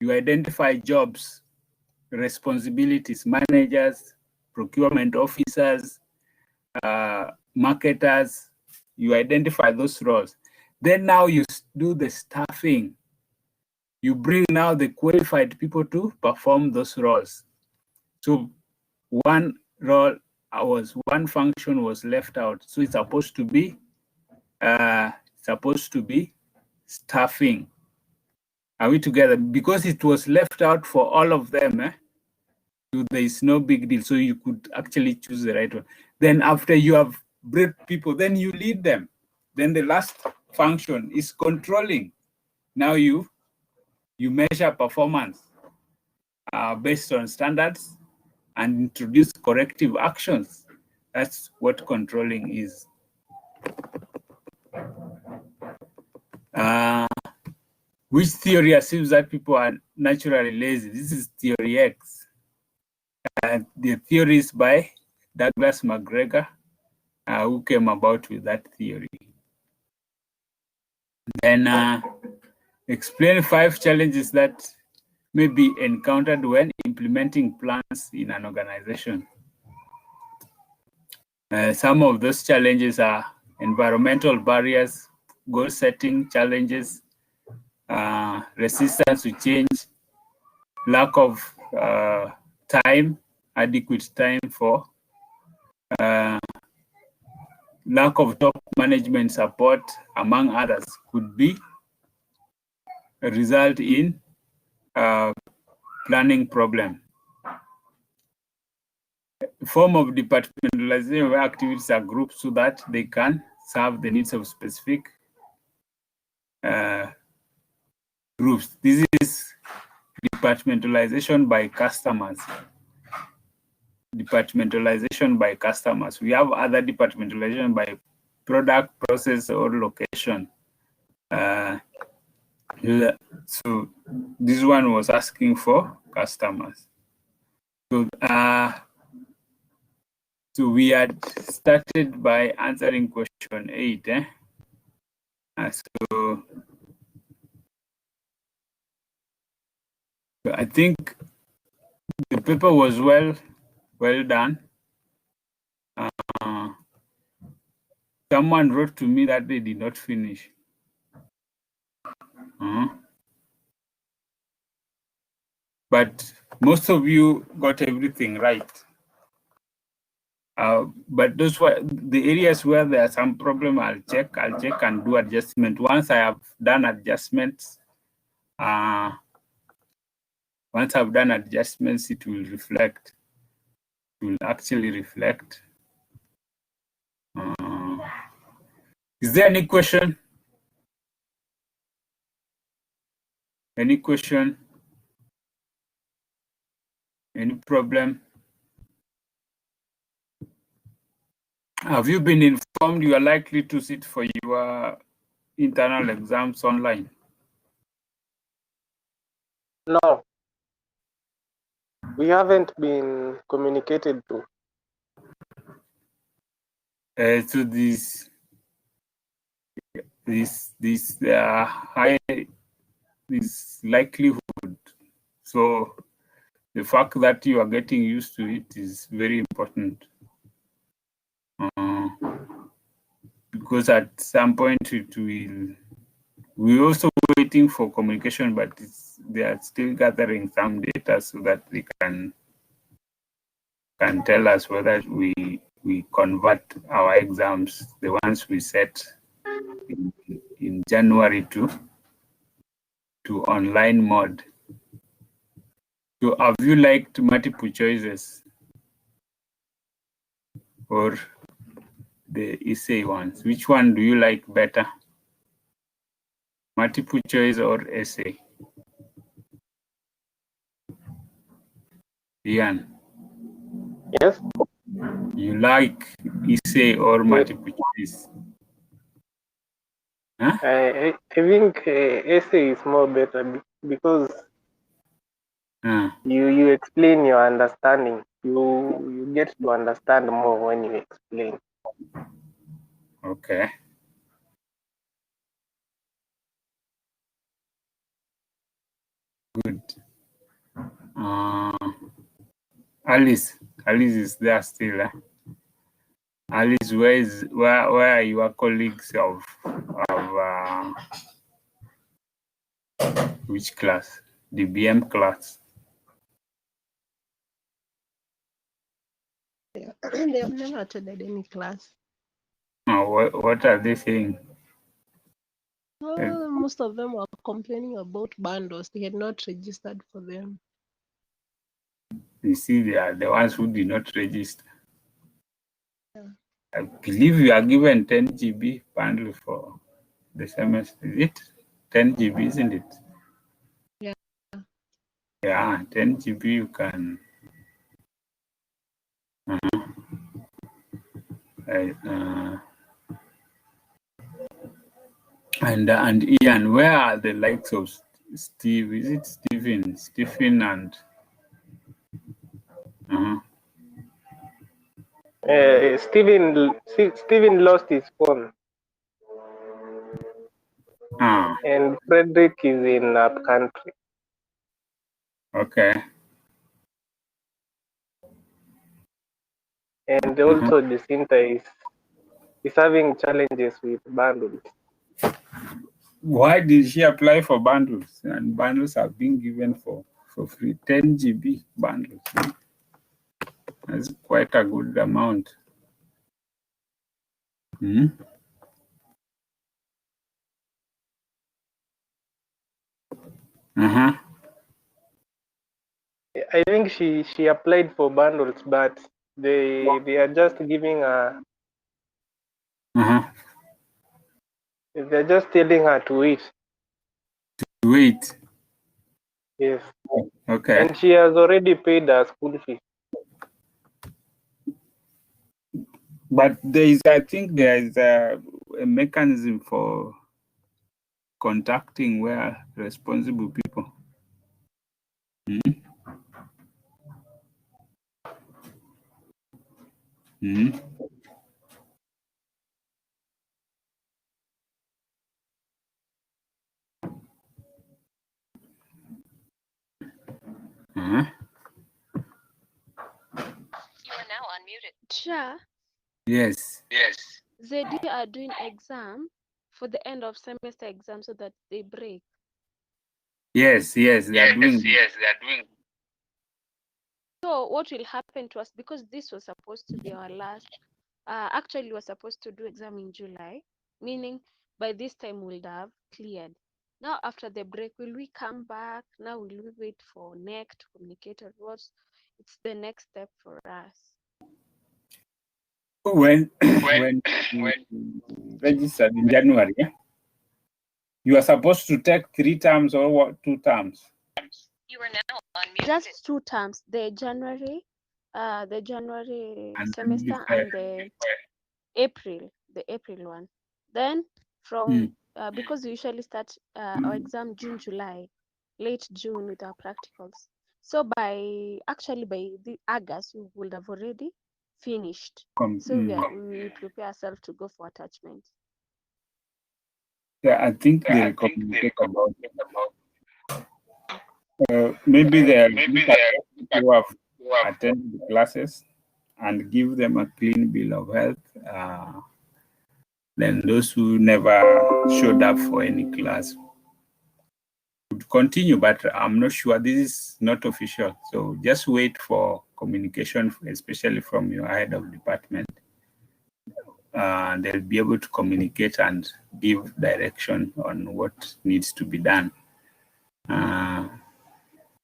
You identify jobs, responsibilities, managers, procurement officers, marketers. You identify those roles. Then now you do the staffing. You bring now the qualified people to perform those roles. So one function was left out. So it's supposed to be staffing. Are we together? Because it was left out for all of them, so there is no big deal. So you could actually choose the right one. Then after you have brought people, then you lead them. Then the last function is controlling. Now you measure performance based on standards and introduce corrective actions. That's what controlling is. Which theory assumes that people are naturally lazy? This is theory X. The theory is by Douglas McGregor, who came about with that theory. Then explain 5 challenges that may be encountered when implementing plans in an organization. Some of those challenges are environmental barriers, goal setting challenges, resistance to change, lack of time, adequate time for lack of top management support, among others, could be result in planning problem. Form of departmentalization where activities are grouped so that they can serve the needs of specific groups. This is departmentalization by customers. Departmentalization by customers. We have other departmentalization by product, process, or location. So this one was asking for customers. So we had started by answering question 8. So I think the paper was well done. Someone wrote to me that they did not finish. But most of you got everything right. But those were the areas where there are some problem. I'll check and do adjustment. Once I have done adjustments, it will reflect. It will actually reflect. Is there any question? Any question? Any problem? Have you been informed you are likely to sit for your internal exams online? No. We haven't been communicated to. So this likelihood. So the fact that you are getting used to it is very important. Because at some point we're also waiting for communication, but they are still gathering some data so that they can tell us whether we convert our exams, the ones we set in January to online mode. So have you liked multiple choices or the essay ones? Which one do you like better? Multiple choice or essay? Ian? Yes. You like essay or multiple choice? Huh? I think essay is more better because you explain your understanding. You get to understand more when you explain. Okay. Good. Alice is there still. Alice, where are your colleagues of which class? The BM class. They have never attended any class. What are they saying? Most of them were complaining about bundles. They had not registered for them. You see, they are the ones who did not register. Yeah. I believe you are given 10 GB bundle for the semester. Is it 10 GB, isn't it? Yeah. Yeah, 10 GB you can. And Ian, where are the likes of Steve? Is it Stephen? Stephen and Steven lost his phone. And Frederick is in up country. Okay. And also Jacinta is having challenges with bundles. Why did she apply for bundles? And bundles are being given for free. 10 GB bundles. That's quite a good amount. Uh-huh. I think she applied for bundles, but they are just giving her. Uh-huh. They're just telling her to wait. Wait. Yes. Okay. And she has already paid her school fee. But I think there is a mechanism for contacting where responsible people. Mm-hmm. Mm-hmm. Uh-huh. You are now unmuted. Cha, Yes. ZD are doing exam for the end of semester exam so that they break. Yes, they are doing. So what will happen to us, because this was supposed to be our last, actually we were supposed to do exam in July, meaning by this time we'll have cleared. Now after the break, will we come back? Now will we wait for NEC to communicate or what? It's the next step for us. When you registered in January, you are supposed to take 3 terms or what, 2 terms? You are now unmuted. Just 2 terms, the January And semester and the April one. Then from because we usually start our exam June, July, late June with our practicals. So by the August we would have already finished. So we prepare ourselves to go for attachment. Yeah, I think they'll communicate about maybe they'll look at who have attended the classes and give them a clean bill of health. Then those who never showed up for any class would continue, but I'm not sure. This is not official. So just wait for communication, especially from your head of department. They'll be able to communicate and give direction on what needs to be done.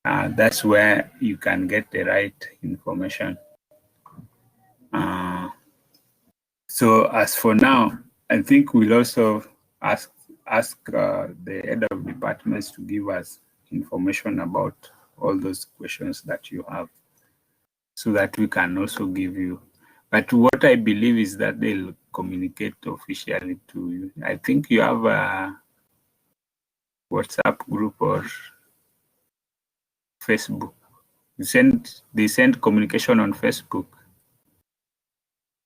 That's where you can get the right information. So as for now, I think we'll also ask the head of departments to give us information about all those questions that you have, so that we can also give you. But what I believe is that they'll communicate officially to you. I think you have a WhatsApp group or Facebook. They send communication on Facebook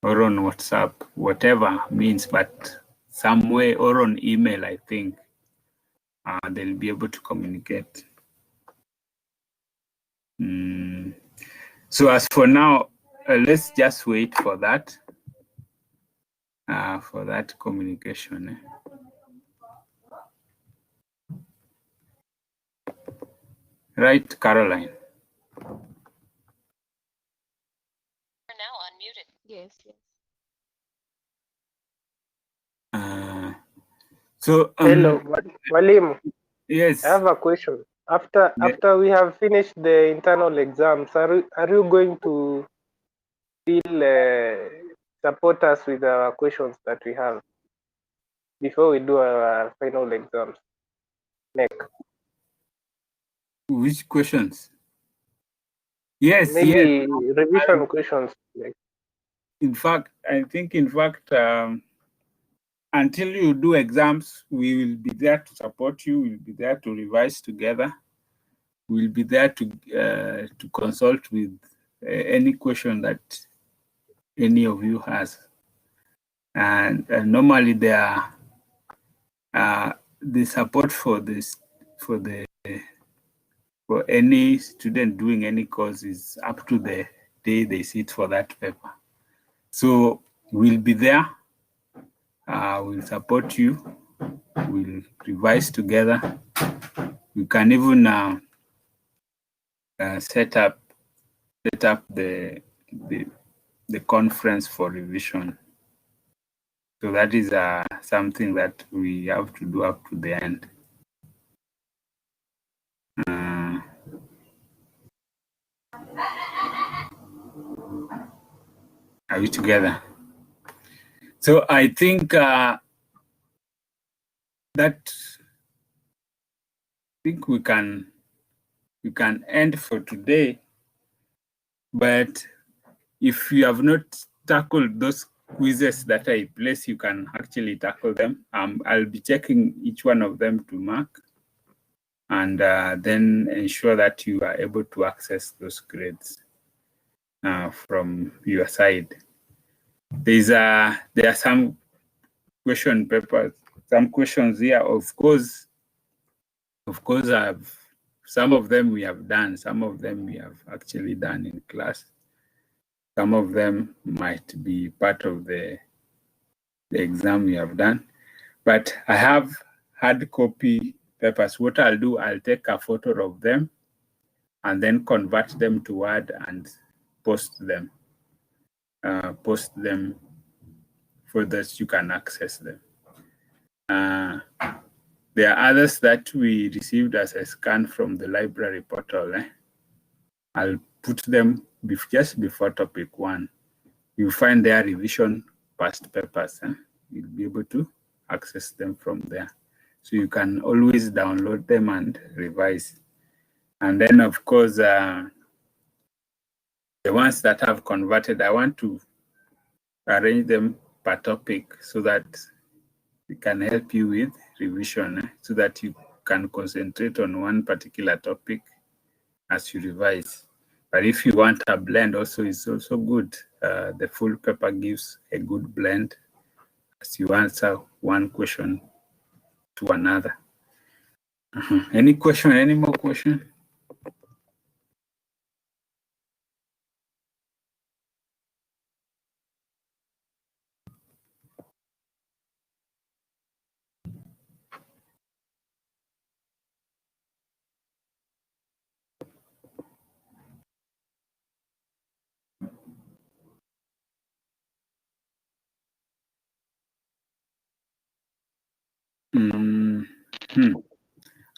or on WhatsApp, whatever means, but some way, or on email, I think they'll be able to communicate. So as for now, let's just wait for that communication. Right, Caroline? You're now unmuted. Yes. So Hello, Walimu. yes. I have a question. After we have finished the internal exams, are you going to still support us with our questions that we have before we do our final exams? Which questions? Yes, Maybe revision questions. In fact, until you do exams, we will be there to support you. We'll be there to revise together. We'll be there to consult with any question that any of you has. And normally the support for any student doing any course is up to the day they sit for that paper. So we'll be there. We'll support you. We'll revise together. We can even set up the conference for revision. So that is something that we have to do up to the end. Are we together? So I think we can end for today. But if you have not tackled those quizzes that I place, you can actually tackle them. I'll be checking each one of them to mark, and then ensure that you are able to access those grades from your side. There are some question papers, some questions here. Of course, some of them we have done, some of them we have actually done in class. Some of them might be part of the exam we have done. But I have hard copy papers. What I'll do, I'll take a photo of them and then convert them to Word and post them for that you can access them. There are others that we received as a scan from the library portal. I'll put them just before topic 1. You find their revision past papers. You'll be able to access them from there. So you can always download them and revise. And then, of course, the ones that have converted, I want to arrange them per topic so that it can help you with revision, so that you can concentrate on one particular topic as you revise. But if you want a blend also, it's also good. The full paper gives a good blend as you answer one question to another. Any question, any more question?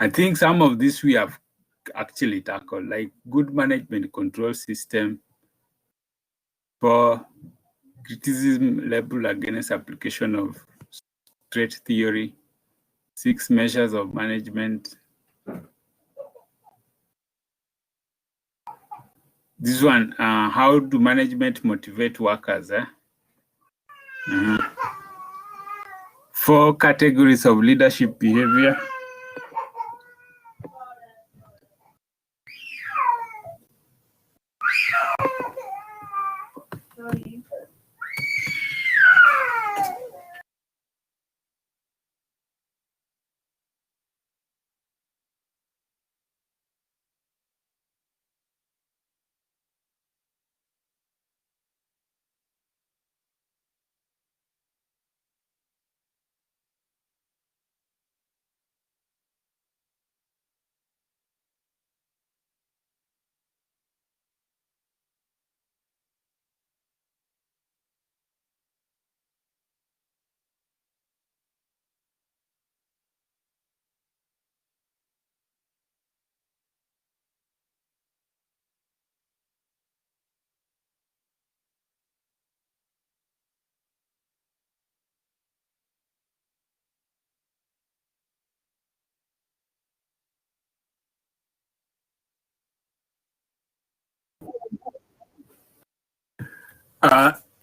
I think some of this we have actually tackled, like good management control system, for criticism labeled against application of trait theory, 6 measures of management. This one, how do management motivate workers? 4 categories of leadership behavior.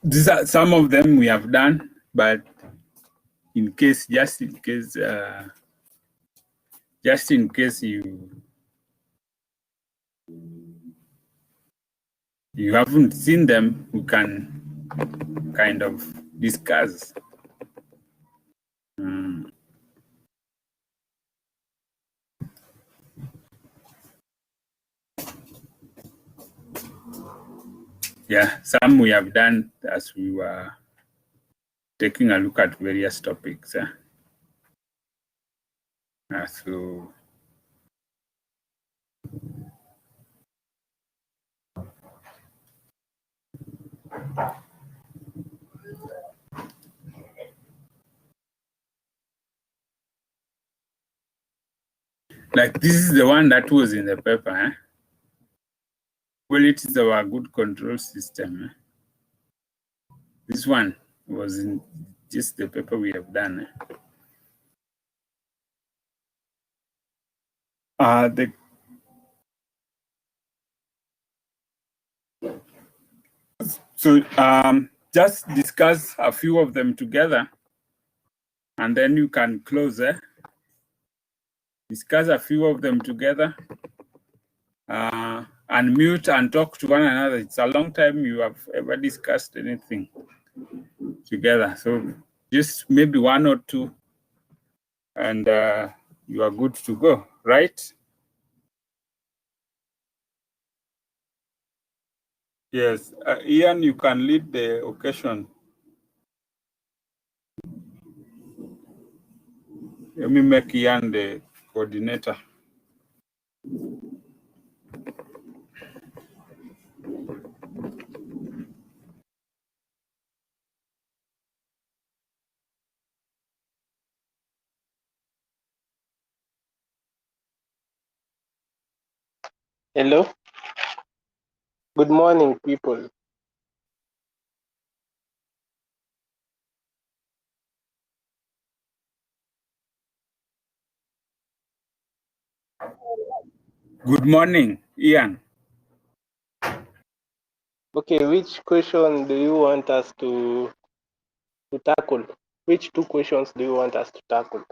These are some of them we have done, but just in case you haven't seen them, we can kind of discuss. Yeah, some we have done as we were taking a look at various topics. So like this is the one that was in the paper. Well, it is our good control system. This one was in just the paper we have done. So just discuss a few of them together, and then you can close. Discuss a few of them together, unmute and talk to one another. It's a long time you have ever discussed anything together. So just maybe one or two, and you are good to go, right? Yes, Ian, you can lead the occasion. Let me make Ian the coordinator. Hello. Good morning, people. Good morning, Ian. Okay, which question do you want us to tackle? Which two questions do you want us to tackle?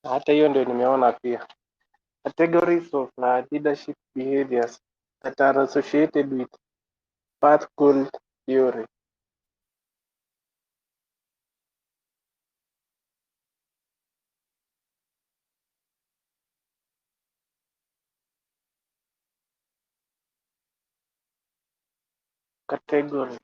Hata hiyo ndio nimeona pia. Categories of leadership behaviors that are associated with path goal theory. Category.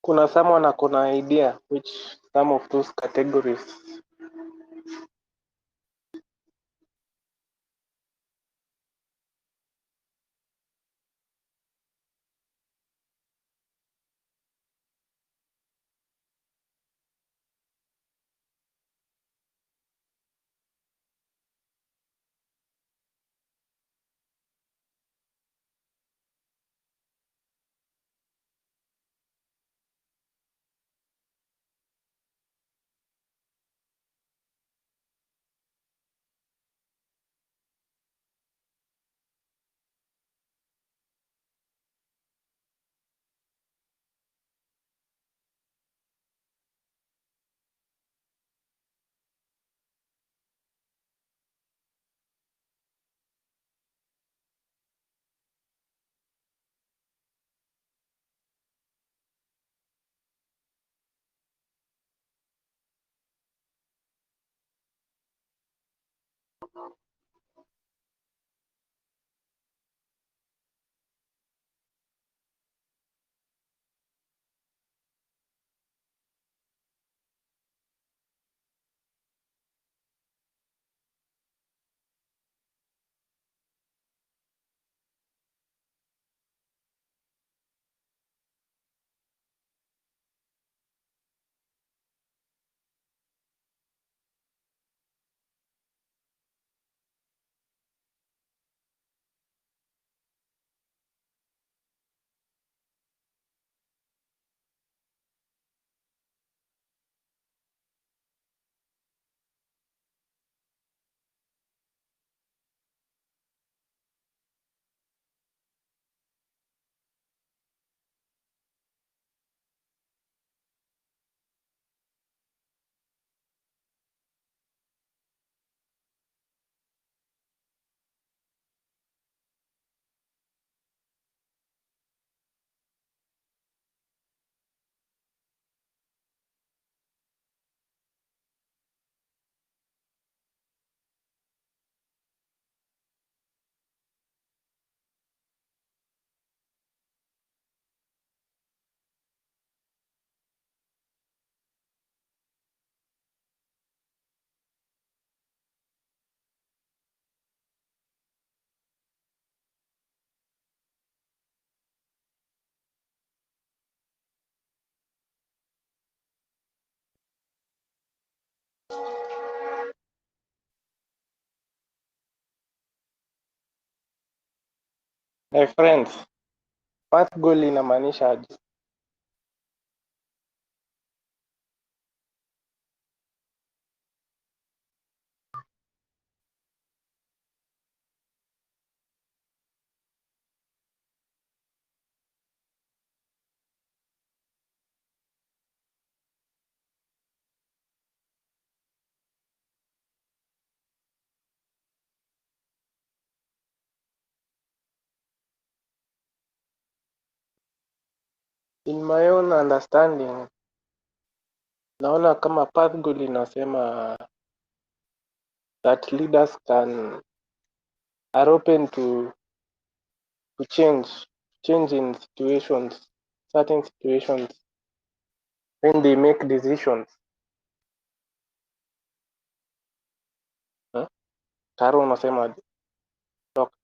Kuna someone akona idea which some of those categories? My friends, path goal inamaanisha aje? In my own understanding, naona kama path goal inasema that leaders are open to change in situations, certain situations when they make decisions. Huh? Taro unasema aje? Toka.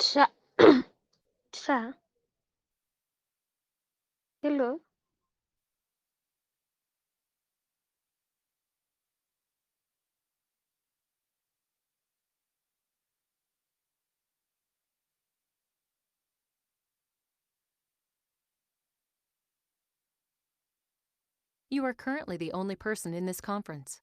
Tra Tra, hello. You are currently the only person in this conference.